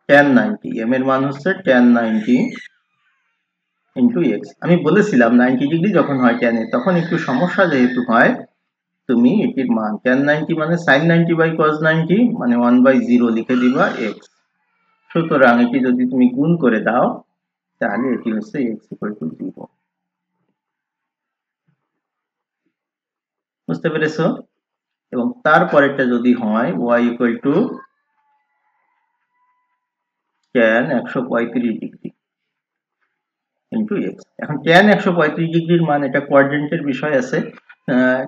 tan 90, m এর মান হচ্ছে tan 90 × x। আমি বলেছিলাম 90 ডিগ্রি যখন হয় tan এ, তখন একটু সমস্যা যেহেতু হয়, তুমি এটির মান tan 90 মানে sin 90/cos 90 মানে 1/0 লিখে দিবা x। সুতরাং এটি যদি তুমি গুণ করে দাও তাহলে এটি হচ্ছে x = 0। বুঝতে পেরেছো? এবং তারপরেরটা যদি হয় y = tan 135 ডিগ্রি × x। এখন tan 135 ডিগ্রির মান, এটা কোয়াড্রেন্টের বিষয় আছে,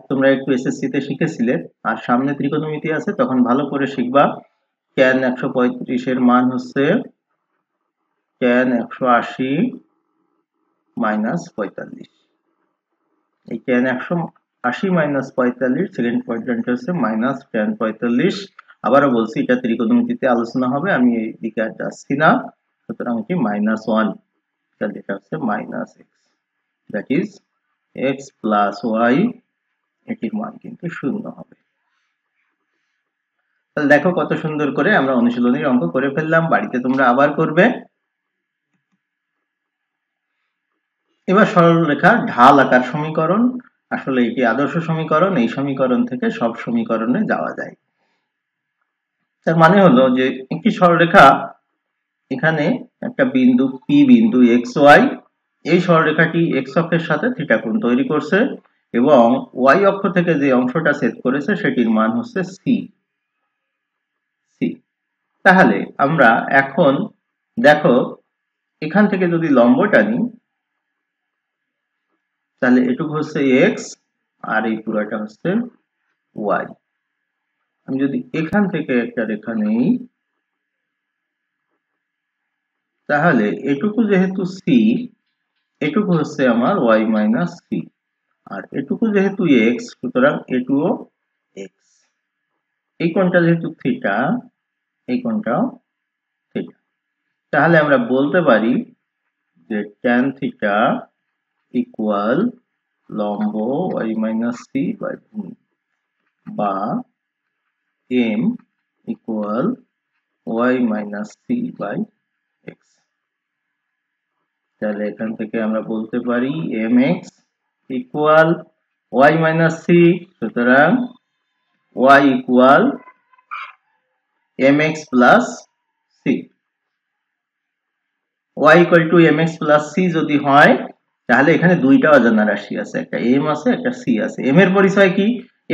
তোমরা একটু এসএসসি তে শিখেছিলে, আর সামনে ত্রিকোণমিতি আছে, তখন ভালো করে শিখবা। tan 135 এর মান হচ্ছে tan 180 মাইনাস 45। এই tan 180 মাইনাস 45 সেকেন্ড কোয়াড্র্যান্ট হচ্ছে মাইনাস tan 45। আবারও বলছি, এটা ত্রিকোণমিতিতে আলোচনা হবে, আমি এই দিকে আর যাচ্ছি না। সুতরাং এটি -1, এটা লেখা হচ্ছে -x, that is x plus y, এটির মান কিন্তু 0 হবে। তাহলে দেখো কত সুন্দর করে আমরা অনুশীলনীর অঙ্ক করে ফেললাম, বাড়িতে তোমরা আবার করবে। এবার সরলরেখার ঢাল আকার সমীকরণ, আসলে এটি আদর্শ সমীকরণ, এই সমীকরণ থেকে সব সমীকরণে যাওয়া যায়। তার মানে হলো যে একটি সরলরেখা, এখানে একটা বিন্দু P বিন্দু xy, এই সরলরেখাটি x অক্ষের সাথে থিটা কোণ তৈরি করছে এবং y অক্ষ থেকে যে অংশটা ছেদ করেছে সেটির মান হচ্ছে c। তাহলে আমরা এখন দেখো, এখান থেকে যদি লম্ব টানি, তাহলে এটুকু হচ্ছে x আর এই পুরাটা হচ্ছে y। আমি যদি এখান থেকে একটা রেখা নেই, তাহলে এটুকু যেহেতু c, এটুকু হচ্ছে আমার y মাইনাস c, আর এটুকু যেহেতু x, সুতরাং এটুও x। এই কোণটা যেহেতু থিটা, এই কোণটাও থিটা। তাহলে আমরা বলতে পারি যে tan থিটা ইকুয়াল লম্ব y মাইনাস c বাই ভূমি, বা m equal y minus c by x। তাহলে এখান থেকে আমরা বলতে পারি mx equal y minus c, সুতরাং y equal mx plus c। y equal to mx plus c যদি হয়, তাহলে এখানে দুইটা অজানা রাশি আছে, একটা m আছে, একটা c আছে। m এর পরিচয় কি?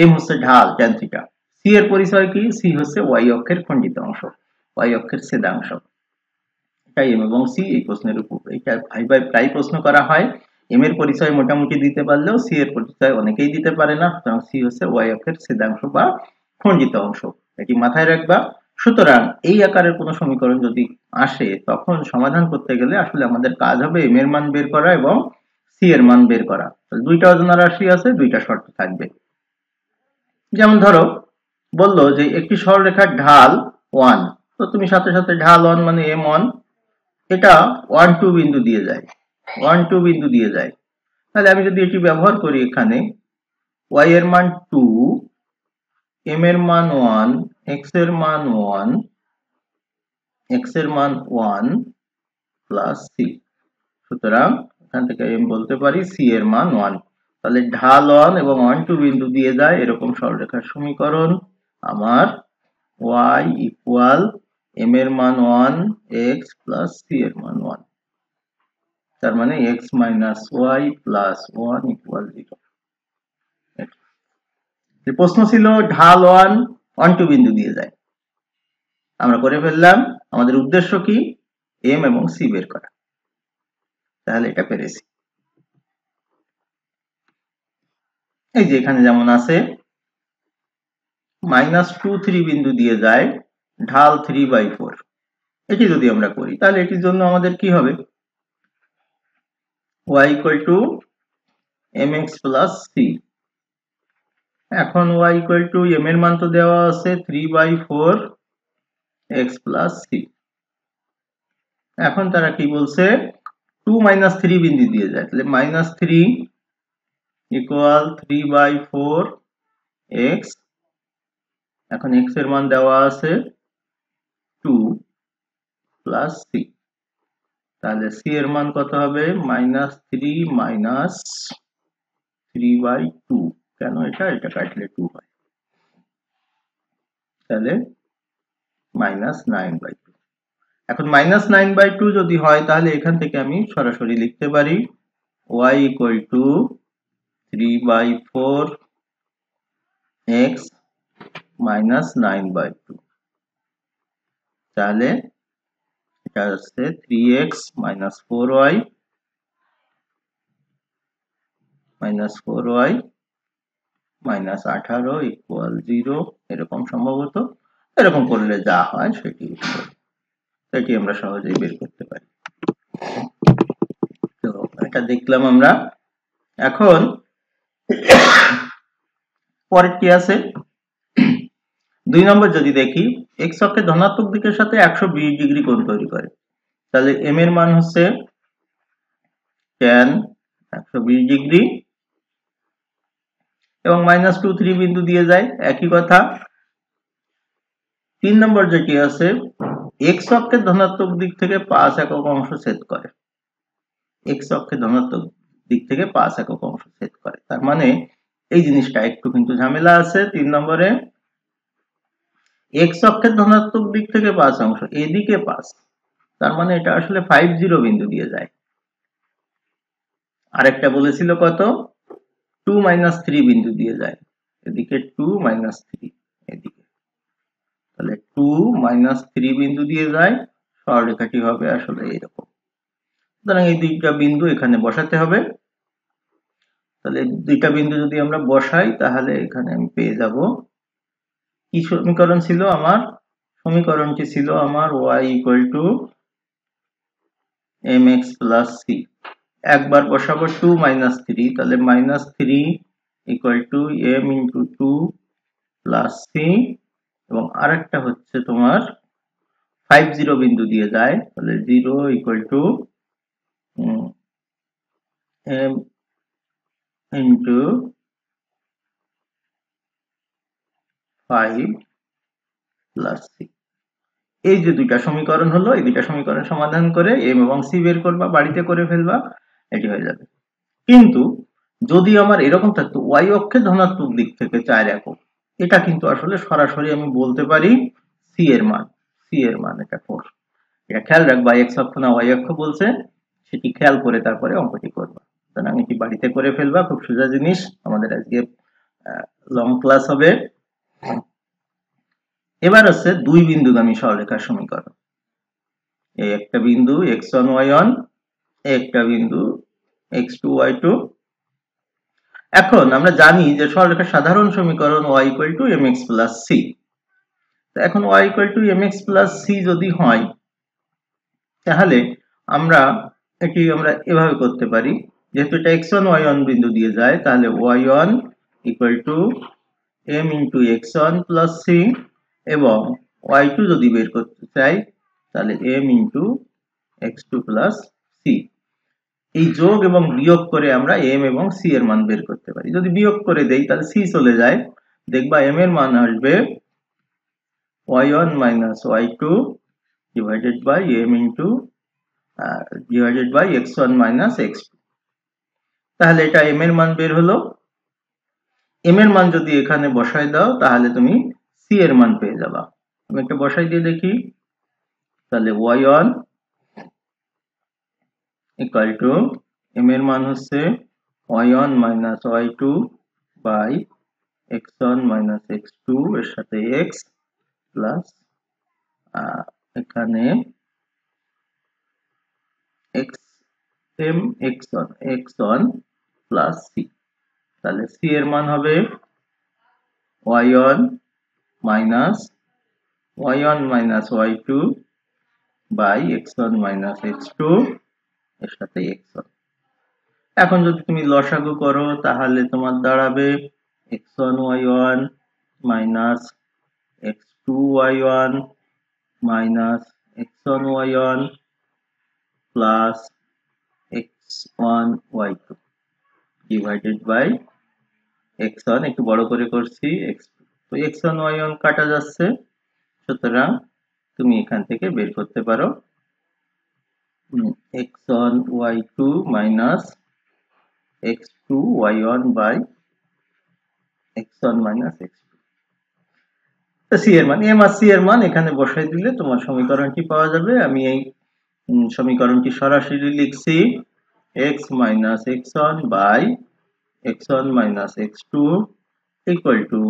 m হচ্ছে ঢাল tan থিটা। c এর পরিচয় কি? c হচ্ছে y অক্ষের খণ্ডিত অংশ, y অক্ষের ছেদাংশ। তাই m এবং c এই প্রশ্নের উপর, এটা ভাইভায় প্রায় প্রশ্ন করা হয়। m এর পরিচয় মোটামুটি দিতে পারলেও c এর পরিচয় অনেকেই দিতে পারে না, সুতরাং c হচ্ছে y অক্ষের ছেদাংশ বা খণ্ডিত অংশ, এটি মাথায় রাখবা। সুতরাং এই আকারের কোনো সমীকরণ যদি আসে, তখন সমাধান করতে গেলে আসলে আমাদের কাজ হবে m এর মান বের করা এবং c এর মান বের করা। দুইটা অজানা রাশি আছে, দুইটা শর্ত থাকবে। যেমন ধরো, বললো যে একটি সরলরেখার ঢাল 1, তো তুমি সাথে সাথে ঢাল 1 মানে m1, এটা 1 2 বিন্দু দিয়ে যায়, 1 2 বিন্দু দিয়ে যায়। তাহলে আমি যদি এটি ব্যবহার করি, এখানে y এর মান 2, m এর মান 1, x এর মান 1, x এর মান 1 প্লাস c, সুতরাং এখান থেকে m বলতে পারি c এর মান 1। তাহলে ঢাল 1 এবং 1 2 বিন্দু দিয়ে যায় এরকম সরলরেখার সমীকরণ আমার y ইকুয়াল m এর মান 1, x প্লাস c এর মান 1, তার মানে x minus y plus 1 equal 0। প্রশ্ন ছিল ঢাল 1 1 2 বিন্দু দিয়ে যায়, আমরা করে ফেললাম। আমাদের উদ্দেশ্য কি? m এবং c বের করা, তাহলে এটা পেরেছি। এই যে এখানে যেমন আছে -2 3 বিন্দু দিয়ে যায়, ঢাল 3/4, এটি যদি আমরা করি, তাহলে এটির জন্য আমাদের কি হবে? y equal to mx plus c। এখন y ইকুয়াল টু m এর মান তো দেওয়া আছে 3/4 x প্লাস c। এখন তারা কি বলছে? 2 3 বিন্দু দিয়ে যায়, তাহলে -3 ইকুয়াল 3/4 x। এখন x এর মান দেওয়া আছে 2 প্লাস c, তাহলে c এর মান কত হবে? -3 মাইনাস 3/2, কেন এটা কাটলে 2 হয়, তাহলে -9/2। এখন -9/2 যদি হয়, তাহলে এখান থেকে আমি সরাসরি লিখতে পারি y equal two 3/4 x minus 9/2। তাহলে এটা হচ্ছে 3x মাইনাস 4y -18 ইকুয়াল 0 এরকম সম্ভবত, এরকম করলে যা হয় সেটি আমরা সহজেই বের করতে পারি। তো এটা দেখলাম আমরা। এখন পরের কি আছে, 2 নম্বর যদি দেখি, x অক্ষের ধনাত্মক দিকের সাথে 120 ডিগ্রি কোণ তৈরি করে, তাহলে m এর মান হচ্ছে tan 120 ডিগ্রি এবং -2, 3 বিন্দু দিয়ে যায়। একই কথা 3 নম্বর যেটি আছে, x অক্ষের ধনাত্মক দিক থেকে 5 একক অংশ ছেদ করে, x অক্ষের ধনাত্মক দিক থেকে 5 একক অংশ ছেদ করে। তার মানে এই জিনিসটা একটু কিন্তু ঝামেলা আছে। 3 নম্বরে x অক্ষের ধনাত্মক দিক থেকে 5 অংশ, এদিকে 5, তার মানে এটা আসলে 50 বিন্দু দিয়ে যায়। আরেকটা বলেছিল কত, 2 - 3 বিন্দু দিয়ে যায়, এদিকে 2 - 3, এদিকে তাহলে 2 - 3 বিন্দু দিয়ে যায়। সরলরেখাটি হবে আসলে এরকম। সুতরাং এই দুইটা বিন্দু এখানে বসাতে হবে। তাহলে দুইটা বিন্দু যদি আমরা বসাই তাহলে এখানে আমি পেয়ে যাব, কি সমীকরণ ছিল আমার, সমীকরণটি ছিল আমার y = mx + c। একবার বসাবো 2 - 3, তাহলে -3 = m × 2 + c, এবং আরেকটা হচ্ছে তোমার 50 বিন্দু দিয়ে যায়, তাহলে 0 = m × 5 + c। এই যে দুইটা সমীকরণ হলো, এই দুইটা সমীকরণ সমাধান করে m এবং c বের করবা, বাড়িতে করে ফেলবা, এটি হয়ে যাবে। কিন্তু যদি আমার এরকম থাকতো y অক্ষে ধনাত্মক দিক থেকে 4 একক, এটা কিন্তু আসলে সরাসরি আমি বলতে পারি c এর মান এটা 4। এটা খেয়াল রাখবা, x অক্ষ না y অক্ষ বলছে, সেটি খেয়াল করে তারপরে অঙ্কটি করবা। সুতরাং এটি বাড়িতে করে ফেলবা, খুব সোজা জিনিস। আমাদের আজকে লং ক্লাস হবে। এবার হচ্ছে দুই বিন্দুগামী সরলরেখার সমীকরণ। এই একটা বিন্দু x1 y1, একটা বিন্দু x2 y2। এখন আমরা জানি যে সরলরেখার সাধারণ সমীকরণ y = mx + c। তো এখন y = mx + c যদি হয়, তাহলে আমরা এভাবে করতে পারি, যেহেতু এটা x1 y1 বিন্দু দিয়ে যায়, তাহলে y1 = m × x1 + c, এবং y2 যদি বের করতে চাই তাহলে m × x2 + c। এই যোগ এবং বিয়োগ করে আমরা m এবং c এর মান বের করতে পারি। যদি বিয়োগ করে দেই তাহলে c চলে যায়, দেখবা m এর মান আসবে y1 - y2 / x1 - x2। তাহলে এটা m এর মান বের হলো। m এর মান যদি এখানে বসায় দাও তাহলে তুমি c এর মান পেয়ে যাবা। আমি একটা বসাই দিয়ে দেখি, তাহলে y1 = m এর মান হচ্ছে y1 - y2 / x1 - x2 এর সাথে x প্লাস এখানে x1 প্লাস c। তাহলে c এর মান হবে y1 - y2 / x1 - x2 এর সাথে x1। এখন যদি তুমি লসাগু করো তাহলে তোমার দাঁড়াবে x1 y1 - x2 y1 - x1 y1 plus x1 y2 divided by x1, একটু বড় করে করছি, x2। তো x1 y1 কাটা যাচ্ছে, সুতরাং তুমি এখান থেকে বের করতে পারো x1 y2 minus x2 y1 by x1 minus x2। তো c এর মান, m আর c এর মান এখানে বসাই দিলে তোমার সমীকরণটি পাওয়া যাবে। আমি এই সমীকরণটি সরাসরি লিখছি x minus x1 by x1 minus x2 equal to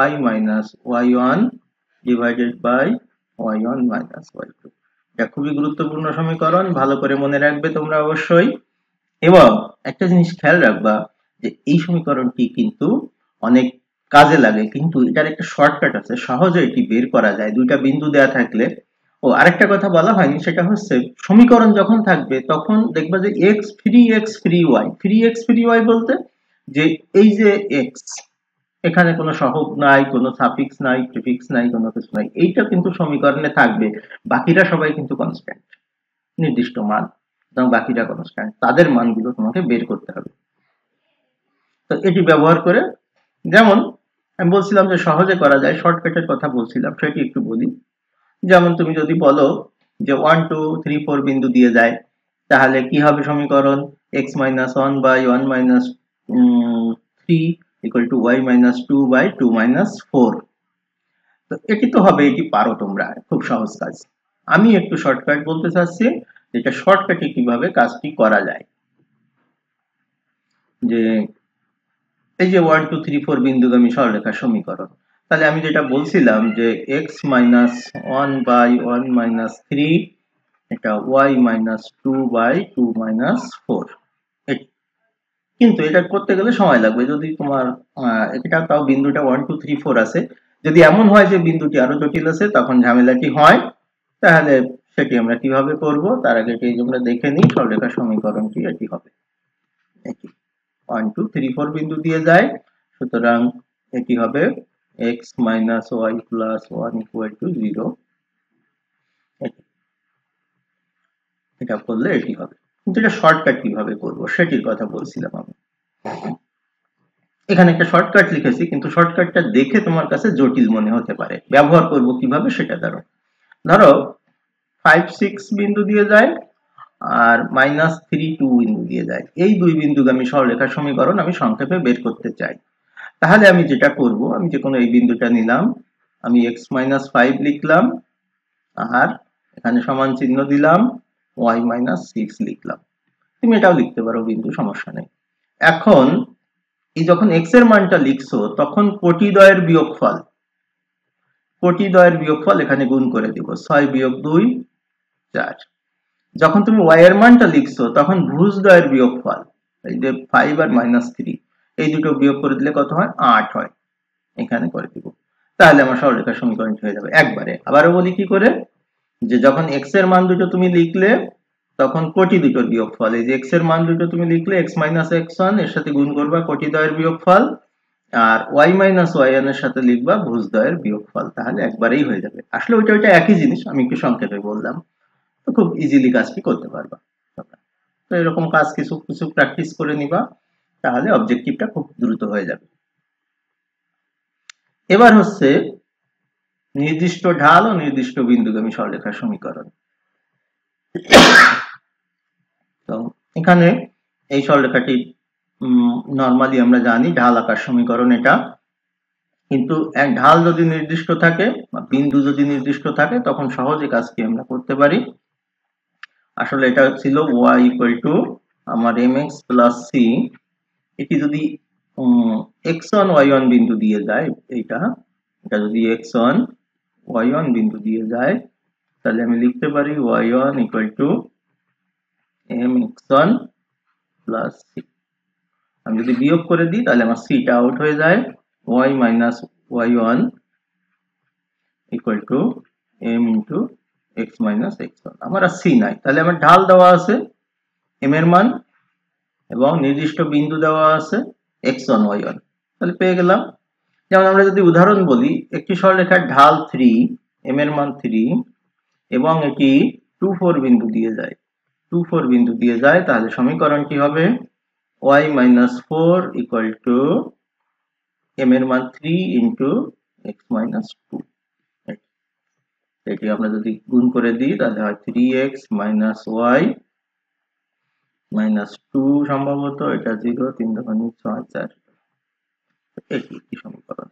y minus y1 divided by y1 minus y2। এটা খুবই গুরুত্বপূর্ণ সমীকরণ, ভালো করে মনে রাখবে তোমরা অবশ্যই। এবং একটা জিনিস খেয়াল রাখবা যে এই সমীকরণটি কিন্তু অনেক কাজে লাগে, কিন্তু এটার একটা শর্টকাট আছে, সহজে এটি বের করা যায় দুইটা বিন্দু দেয়া থাকলে। ও আরেকটা কথা বলা হয়নি, সেটা হচ্ছে সমীকরণ যখন থাকবে তখন দেখবা যে এক্স ফ্রি ওয়াই বলতে যে এই যে এক্স, এখানে কোনো সহগ নাই, কোনো সাফিক্স নাই, প্রিফিক্স নাই, কোনো কিছু নাই, এইটা কিন্তু সমীকরণে থাকবে। বাকিরা সবাই কিন্তু কনস্ট্যান্ট, নির্দিষ্ট মান, এবং বাকিরা কনস্ট্যান্ট, তাদের মানগুলো তোমাকে বের করতে হবে। তো এটি ব্যবহার করে, যেমন আমি বলছিলাম যে সহজে করা যায়, শর্টকাটের কথা বলছিলাম, সেটি একটু বলি। যেমন তুমি যদি বলো যে 1 2 3 4 বিন্দু দিয়ে যায়, তাহলে কি হবে সমীকরণ? x - 1 by 1 minus 3 equal to y - 2 by 2 - 4। তো এটি তো হবে, এটি পারো তোমরা, খুব সহজ কাজ। আমি একটু শর্টকাট বলতে চাচ্ছি, যেটা শর্টকাটে কিভাবে কাজটি করা যায়। যে এই যে 1 2 3 4 বিন্দুগামী সরলরেখার সমীকরণ, তাহলে আমি যেটা বলছিলাম যে x - 1 বাই 1 মাইনাস 3, এটা y - 2 বাই 2 - 4। কিন্তু এটা করতে গেলে সময় লাগবে, যদি তোমার এটা তাও বিন্দুটা 1 2 3 4 আছে। যদি এমন হয় যে বিন্দুটি আরো জটিল আছে, তখন ঝামেলাটি হয়। তাহলে সেটি আমরা কিভাবে করব, তার আগে এটি আমরা দেখে নিই, সরলরেখার সমীকরণটি এটি হবে এটি 1 2 3 4 বিন্দু দিয়ে যায়, সুতরাং এটি হবে x - y + 1 = 0। এটা করলে এটি হবে, কিন্তু এটা শর্টকাট কিভাবে করব সেটির কথা বলছিলাম আমি। এখানে একটা শর্টকাট লিখেছি, কিন্তু শর্টকাটটা দেখে তোমার কাছে জটিল মনে হতে পারে, ব্যবহার করব কিভাবে সেটা ধরো। ধরো 5 6 বিন্দু দিয়ে যায় আর -3 2 বিন্দু দিয়ে যায়, এই দুই বিন্দুগামী সরলরেখার সমীকরণ আমি সংক্ষেপে বের করতে চাই। তাহলে আমি যেটা করব, আমি যে কোনো এই বিন্দুটা নিলাম, আমি x - 5 লিখলাম, আর এখানে সমান চিহ্ন দিলাম, y - 6 লিখলাম। তুমি এটাও লিখতে পারো, বিন্দু, সমস্যা নেই। এখন এই যখন x এর মানটা লিখছো, তখন কোটিদ্বয়ের বিয়োগফল এখানে গুণ করে দিব, 6 - 2 4। যখন তুমি y এর মানটা লিখছো, তখন ভুজদ্বয়ের বিয়োগফল, এই যে 5 আর -3, এই দুটো বিয়োগ করে দিলে কত হয়? 8 হয়, এখানে করে দিব। তাহলে আমার সরলরেখার সমীকরণটি হয়ে যাবে একবারে। আবারও বলি কি করে, যে যখন x এর মান দুটো তুমি লিখলে, তখন কোটি দুটোর বিয়োগফল, এই যে x এর মান দুটো তুমি লিখলে, x - x1 এর সাথে গুণ করবা কোটিদ্বয়ের বিয়োগফল, আর y - y1 এর সাথে লিখবা ভুজদ্বয়ের বিয়োগফল, তাহলে একবারেই হয়ে যাবে। আসলে ওইটা একই জিনিস, আমি একটু সংক্ষেপে বললাম। তো খুব ইজিলি কাজটি করতে পারবা। তো এরকম কাজ কিছু কিছু প্র্যাকটিস করে নিবা, তাহলে অবজেক্টিভটা খুব দ্রুত হয়ে যাবে। এবার হচ্ছে নির্দিষ্ট ঢাল ও নির্দিষ্ট বিন্দুগামী সরলরেখার সমীকরণ। তো এখানে এই সরলরেখাটি নরমালি আমরা জানি ঢাল আকার সমীকরণ এটা, কিন্তু এক ঢাল যদি নির্দিষ্ট থাকে বা বিন্দু যদি নির্দিষ্ট থাকে, তখন সহজে কাজটি আমরা করতে পারি। আসলে এটা ছিল y = আমার mx + c, এটি যদি x1 y1 বিন্দু দিয়ে যায়, এটা যদি x1 y1 বিন্দু দিয়ে যায়, তাহলে আমি লিখতে পারি y1 = mx1 + c। আমি যদি বিয়োগ করে দিই, তাহলে আমার c টা আউট হয়ে যায়, y - y1 = m × x - x1। আমার আর c নাই, তাহলে আমার ঢাল দেওয়া আছে m এর মান, এবং নির্দিষ্ট বিন্দু দেওয়া আছে x1 y1, তাহলে পেয়ে গেলাম। যেমন আমরা যদি উদাহরণ বলি, একটি সরলরেখার ঢাল 3, m এর মান 3, এবং এটি 2 4 বিন্দু দিয়ে যায়, তাহলে সমীকরণটি হবে y - 4 = m এর মান 3 × x - 2। এটি আমরা যদি গুণ করে দিই, তাহলে হয় 3x - y -2, সম্ভবত এটা 0, 3 × 6 4, এটি একটি সমীকরণ।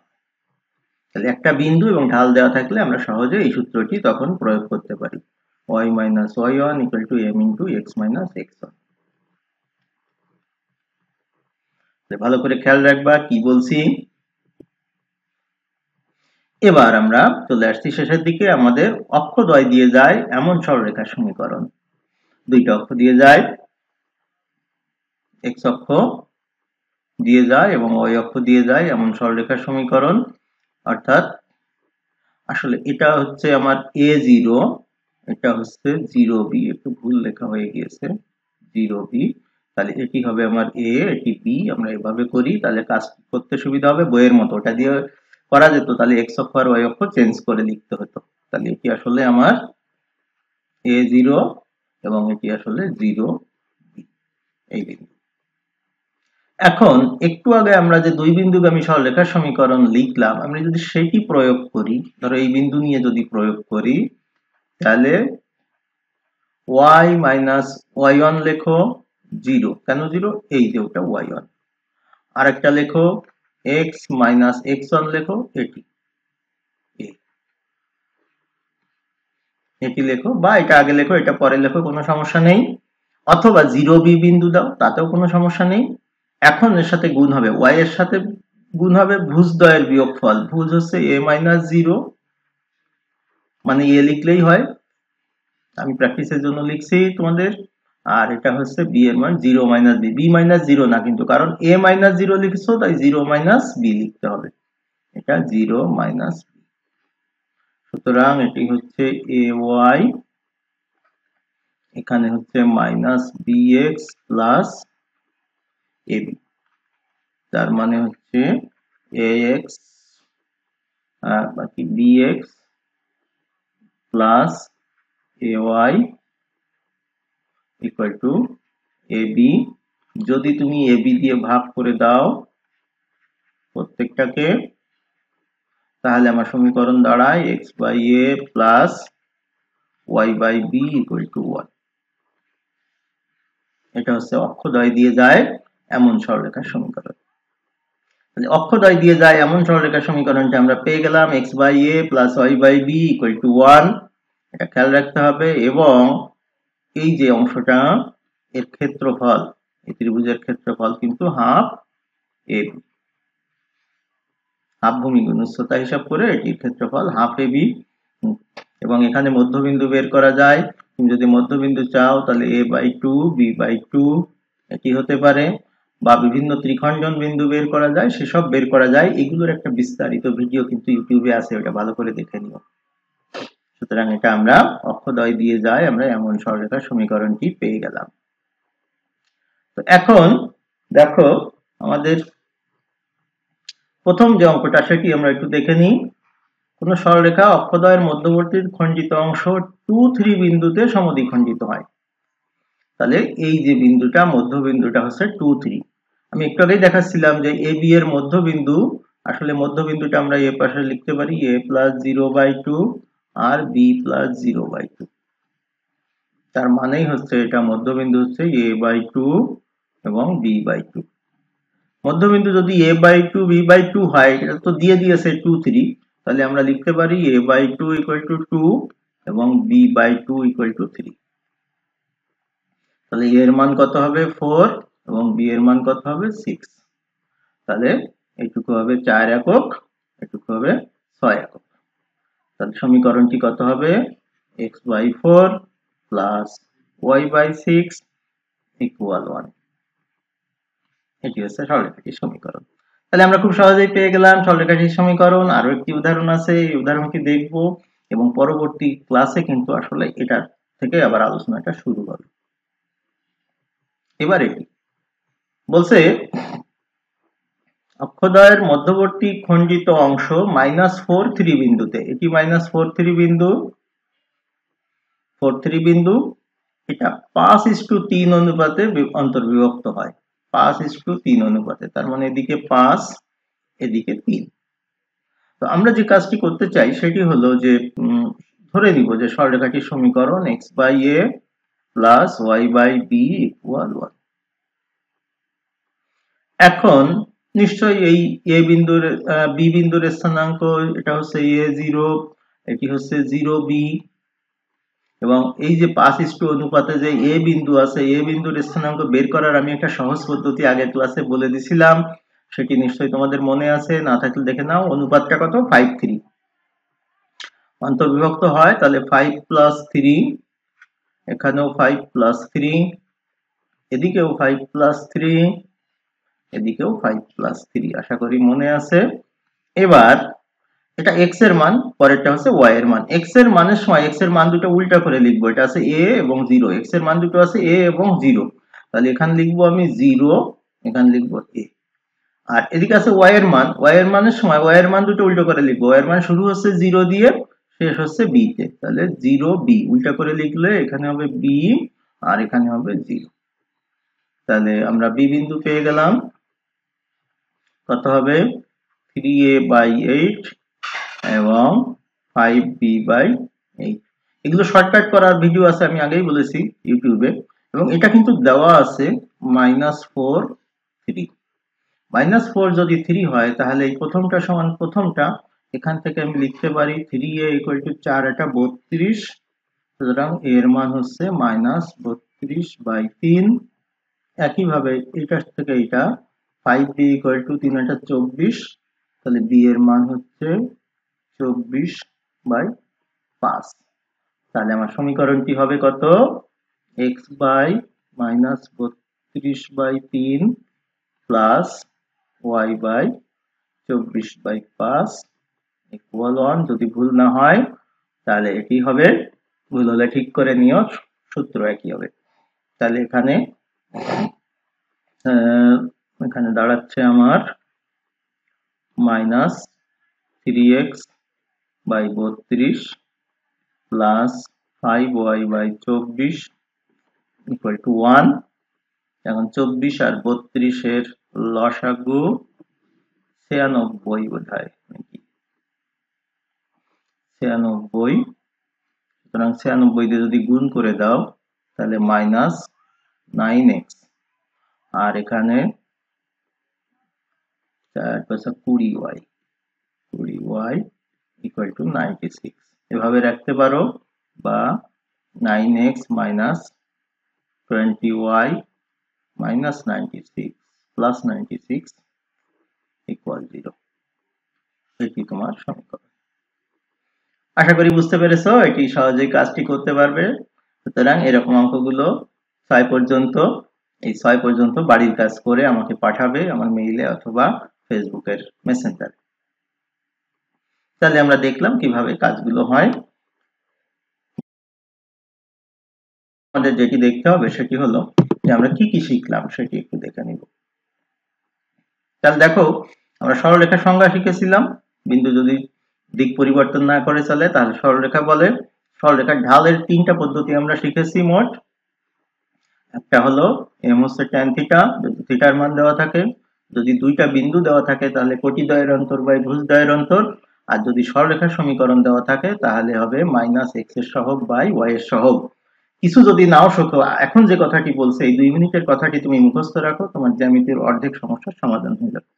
তাহলে একটা বিন্দু এবং ঢাল দেওয়া থাকলে আমরা সহজে এই সূত্রটি তখন প্রয়োগ করতে পারি, y - y1 = m × x - x1। ভালো করে খেয়াল রাখবা কি বলছি। এবার আমরা চলে আসছি শেষের দিকে, আমাদের অক্ষদ্বয় দিয়ে যায় এমন সরলরেখার সমীকরণ। দুইটা অক্ষ দিয়ে যায়, x অক্ষ দিয়ে যায় এবং y অক্ষ দিয়ে যায় এমন সরলরেখার সমীকরণ। অর্থাৎ আসলে এটা হচ্ছে আমার a0, এটা হচ্ছে 0b, একটু ভুল লেখা হয়ে গিয়েছে 0b, তাহলে এটি হবে আমার a, এটি b। আমরা এভাবে করি তাহলে কাজ করতে সুবিধা হবে, বইয়ের মতো ওটা দিয়ে করা যেত, তাহলে x অক্ষ আর y অক্ষ চেঞ্জ করে লিখতে হতো। তাহলে এটি আসলে আমার a0 এবং এটি আসলে 0b, এই বিন্দু। এখন একটু আগে আমরা যে দুই বিন্দুগামী সরলরেখার সমীকরণ লিখলাম, আমরা যদি সেটি প্রয়োগ করি, ধরো এই বিন্দু নিয়ে যদি প্রয়োগ করি, তাহলে y মাইনাস y1 লেখো 0, কেন 0? এই যে ওটা y1। আরেকটা লেখো x মাইনাস x1 লেখো, এটি লেখো, বা এটা আগে লেখো এটা পরে লেখো, কোনো সমস্যা নেই। অথবা 0b বিন্দু দাও, তাতেও কোনো সমস্যা নেই। এখন এর সাথে গুণ হবে, y এর সাথে গুণ হবে ভুজদ্বয়ের বিয়োগফল। ভুজ হচ্ছে a মাইনাস 0, মানে a লিখলেই হয়, আমি প্র্যাকটিসের জন্য লিখছি তোমাদের। আর এটা হচ্ছে b এর মান 0 মাইনাস b, b মাইনাস 0 না কিন্তু, কারণ a মাইনাস 0 লিখছো তাই 0 মাইনাস b লিখতে হবে, এটা 0 মাইনাস b। সুতরাং এটি হচ্ছে ay, এখানে হচ্ছে মাইনাস bx প্লাস ab, তার মানে হচ্ছে ax বাকি bx plus ay equal to ab। যদি তুমি ab দিয়ে ভাগ করে দাও প্রত্যেকটাকে, তাহলে আমার সমীকরণ দাঁড়ায় x by a plus y by b equal to 1। এটা হচ্ছে অক্ষদ্বয় দিয়ে যায় এমন সরলরেখার সমীকরণ। তাহলে অক্ষদ্বয় দিয়ে যায় এমন সরলরেখার সমীকরণটা আমরা পেয়ে গেলাম, x by a plus y by b equal to 1। এটা খেয়াল রাখতে হবে। এবং এই যে অংশটা, এর ক্ষেত্রফল, এই ত্রিভুজের ক্ষেত্রফল কিন্তু হাফ ab, হাফ ভূমি গুণ উচ্চতা হিসাব করে এটির ক্ষেত্রফল হাফ ab। এবং এখানে মধ্যবিন্দু বের করা যায়, তুমি যদি মধ্যবিন্দু চাও তাহলে a বাই 2, b বাই 2 এটি হতে পারে, বা বিভিন্ন ত্রিখণ্ডন বিন্দু বের করা যায়, সেসব বের করা যায়। এগুলোর একটা বিস্তারিত ভিডিও কিন্তু ইউটিউবে আছে, ওটা ভালো করে দেখে নিও। সুতরাং এটা আমরা অক্ষদ্বয় দিয়ে যায় আমরা এমন সরলরেখার সমীকরণটি পেয়ে গেলাম। তো এখন দেখো আমাদের প্রথম যে অঙ্কটা সেটি আমরা একটু দেখে নিই। কোন সরলরেখা অক্ষদ্বয়ের মধ্যবর্তী খণ্ডিত অংশ 2, 3 বিন্দুতে সমদ্বিখণ্ডিত হয়। তাহলে এই যে বিন্দুটা, মধ্যবিন্দুটা হচ্ছে 2, 3। আমি একটু আগেই দেখাচ্ছিলাম যে AB এর মধ্যবিন্দু, আসলে মধ্যবিন্দুটা আমরা এ পাশে লিখতে পারি a প্লাস 0/2 আর b প্লাস 0/2। তার মানেই হচ্ছে এটা মধ্যবিন্দু হচ্ছে a/2 এবং b/2। মধ্যবিন্দু যদি a/2 b/2 হয়, এটা তো দিয়ে দিয়েছে 2, 3, তাহলে আমরা লিখতে পারি a/2 ইকুয়াল টু 2 এবং b/2 ইকুয়াল টু 3। তাহলে a এর মান কত হবে 4 এবং b এর মান কত হবে 6। তাহলে এইটুকু হবে 4 একক, এটুকু হবে 6 একক। তাহলে সমীকরণটি কত হবে, x/4 প্লাস y/6 ইকুয়াল 1। এটি হচ্ছে সরলরেখাটির সমীকরণ। তাহলে আমরা খুব সহজেই পেয়ে গেলাম সরলরেখাটির সমীকরণ। আরো একটি উদাহরণ আছে, এই উদাহরণটি দেখব এবং পরবর্তী ক্লাসে কিন্তু আসলে এটার থেকে আবার আলোচনাটা শুরু হবে। এবার এটি বলছে অক্ষদ্বয়ের মধ্যবর্তী খণ্ডিত অংশ -4, 3 বিন্দুতে, এটি -4, 3 বিন্দু, 4, 3 বিন্দু, এটা 5:3 অনুপাতে অন্তর্বিভক্ত হয়, 5:3 অনুপাতে, তার মানে এদিকে 5 এদিকে 3। তো আমরা যে কাজটি করতে চাই সেটি হলো যে ধরে নিব যে সরলরেখাটির সমীকরণ x by a plus y by b equal 1। এখন নিশ্চয়ই এই a বিন্দুর b বিন্দুর স্থানাঙ্ক এটা হচ্ছে a0, এটি হচ্ছে 0b, এবং এই যে 5:2 অনুপাতে যে a বিন্দু আছে, a বিন্দুর স্থানাঙ্ক বের করার আমি একটা সহজ পদ্ধতি আগের ক্লাসে বলে দিছিলাম, সেটি নিশ্চয়ই তোমাদের মনে আছে, না থাকলে দেখে নাও। অনুপাতটা কত, 5:3। অন্তর্বিভক্ত হয় তাহলে 5 প্লাস 3, এখানেও 5 প্লাস 3, এদিকেও 5 প্লাস 3, এদিকেও 5 প্লাস 3। আশা করি মনে আছে। এবার এটা x এর মান, পরেরটা হচ্ছে y এর মান। x এর মানের সময় x এর মান দুটো উল্টা করে লিখবো। এটা আছে a এবং 0। x এর মান দুটো আছে a এবং 0। তাহলে এখানে লিখবো আমি 0, এখানে লিখবো a। আর এদিকে আছে y এর মান। y এর মানের সময় y এর মান দুটো উল্টো করে লিখবো। y এর মান শুরু হচ্ছে 0 দিয়ে, শেষ হচ্ছে b তে। তাহলে 0 b উল্টা করে লিখলে এখানে হবে b আর এখানে হবে 0। তাহলে আমরা b বিন্দু পেয়ে গেলাম। কত হবে? 3a/8 এবং 5b/8। এগুলো শর্টকাট করার ভিডিও আছে, আমি আগেই বলেছি ইউটিউবে। এবং এটা কিন্তু দেওয়া আছে -4 3। -4 যদি 3 হয় তাহলে এই প্রথমটা সমান প্রথমটা, এখান থেকে আমি লিখতে পারি 3a = 4, এটা 32। সুতরাং এর মান হচ্ছে -32/3। একইভাবে এটা থেকে এটা 5b = 3 এটা 24। তাহলে b এর মান হচ্ছে 24/5। তাহলে আমার সমীকরণটি হবে কত? x/-32/3 plus y/24/5 equal 1। যদি ভুল না হয় তাহলে এটি হবে। ভুল হলে ঠিক করে নিও, সূত্র একই হবে। তাহলে এখানে দাঁড়াচ্ছে আমার -3x/32 plus 5y/24 equal to 1। এখন 24 আর 32 এর লসাগু 96 বোধহয় নাকি 96। সুতরাং 96 দিয়ে যদি গুণ করে দাও তাহলে -9x, আর এখানে 4×20y, 20y ইকুয়াল টু 96। এভাবে রাখতে পারো, বা 9x - 20y - 96 প্লাস 96 ইকুয়াল 0। এটি তোমার সমীকরণ। আশা করি বুঝতে পেরেছো, এটি সহজেই কাজটি করতে পারবে। সুতরাং এরকম অঙ্কগুলো 6 পর্যন্ত, এই 6 পর্যন্ত বাড়ির কাজ করে আমাকে পাঠাবে আমার মেইলে অথবা ফেসবুকের মেসেঞ্জারে। তাহলে আমরা দেখলাম কিভাবে কাজগুলো হয়। আমাদের যেটি দেখতে হবে সেটি হলো যে আমরা কি কি শিখলাম সেটি একটু দেখে নিব। তাহলে দেখো, আমরা সরলরেখার সংজ্ঞা শিখেছিলাম। বিন্দু যদি দিক পরিবর্তন না করে চলে তাহলে সরলরেখা বলে। সরলরেখার ঢালের 3টা পদ্ধতি আমরা শিখেছি মোট। একটা হলো m হচ্ছে tan থিটা, যদি থিটার মান দেওয়া থাকে। যদি দুইটা বিন্দু দেওয়া থাকে তাহলে কোটিদ্বয়ের অন্তর বাই ভুজদ্বয়ের অন্তর। আর যদি সরলরেখার সমীকরণ দেওয়া থাকে তাহলে হবে -x এর সহগ বাই y এর সহগ। কিছু যদি নাও শেখো, এখন যে কথাটি বলছে এই 2 মিনিটের কথাটি তুমি মুখস্থ রাখো, তোমার জ্যামিতির অর্ধেক সমস্যার সমাধান হয়ে যাবে।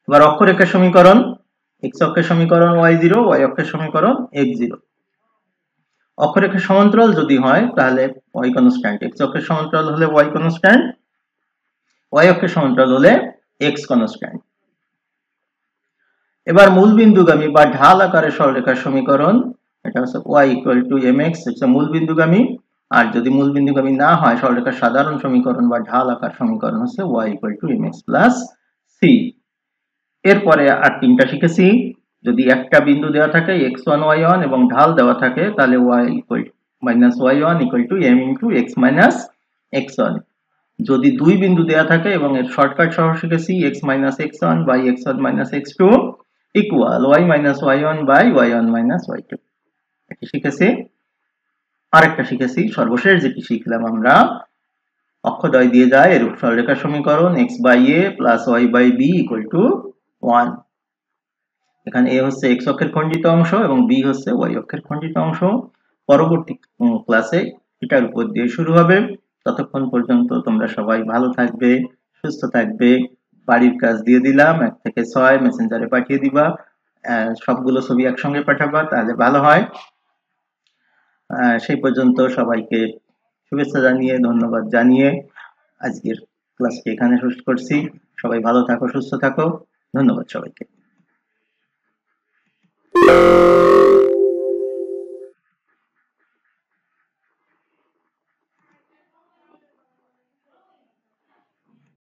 এবার অক্ষরেখার সমীকরণ, x অক্ষের সমীকরণ y0, y অক্ষের সমীকরণ x0। অক্ষরেখার সমান্তরাল যদি হয় তাহলে y কনস্ট্যান্ট, x অক্ষের সমান্তরাল হলে y কনস্ট্যান্ট, y অক্ষের সমান্তরাল হলে x কনস্ট্যান্ট। এবার মূলবিন্দুগামী বা ঢাল আকারের সরলরেখার সমীকরণ, এটা হচ্ছে y = mx, এটা মূলবিন্দুগামী। আর যদি মূলবিন্দুগামী না হয়, সরলরেখার সাধারণ সমীকরণ বা ঢাল আকার সমীকরণ হচ্ছে y = mx + c। এরপরে আর 3টা শিখেছি। যদি একটা বিন্দু দেওয়া থাকে x1 y1 এবং ঢাল দেওয়া থাকে তাহলে y -y1 = m × x - x1। যদি দুই বিন্দু দেওয়া থাকে এবং এর শর্টকাট সহ শিখেছি x - x1 / x1 - x2 equal y - y1 / y1 - y2। এটি শিখেছি। আরেকটা শিখেছি, সর্বশেষ যেটি শিখলাম আমরা, অক্ষদ্বয় দিয়ে যায় এরূপ সরলরেখার সমীকরণ x/a + y/b = 1। এখানে a হচ্ছে x অক্ষের খণ্ডিত অংশ এবং b হচ্ছে y অক্ষের খণ্ডিত অংশ। পরবর্তী ক্লাসে এটার উপর দিয়ে শুরু হবে। ততক্ষণ পর্যন্ত তোমরা সবাই ভালো থাকবে, সুস্থ থাকবে। বাড়ির কাজ দিয়ে দিলাম 1 থেকে 6 মেসেঞ্জারে পাঠিয়ে দিবা। সবগুলো ছবি একসঙ্গে পাঠাবা, তাহলে ভালো হয়। সেই পর্যন্ত সবাইকে শুভেচ্ছা জানিয়ে, ধন্যবাদ জানিয়ে আজকের ক্লাসটি এখানে শেষ করছি। সবাই ভালো থাকো, সুস্থ থাকো। ধন্যবাদ সবাইকে।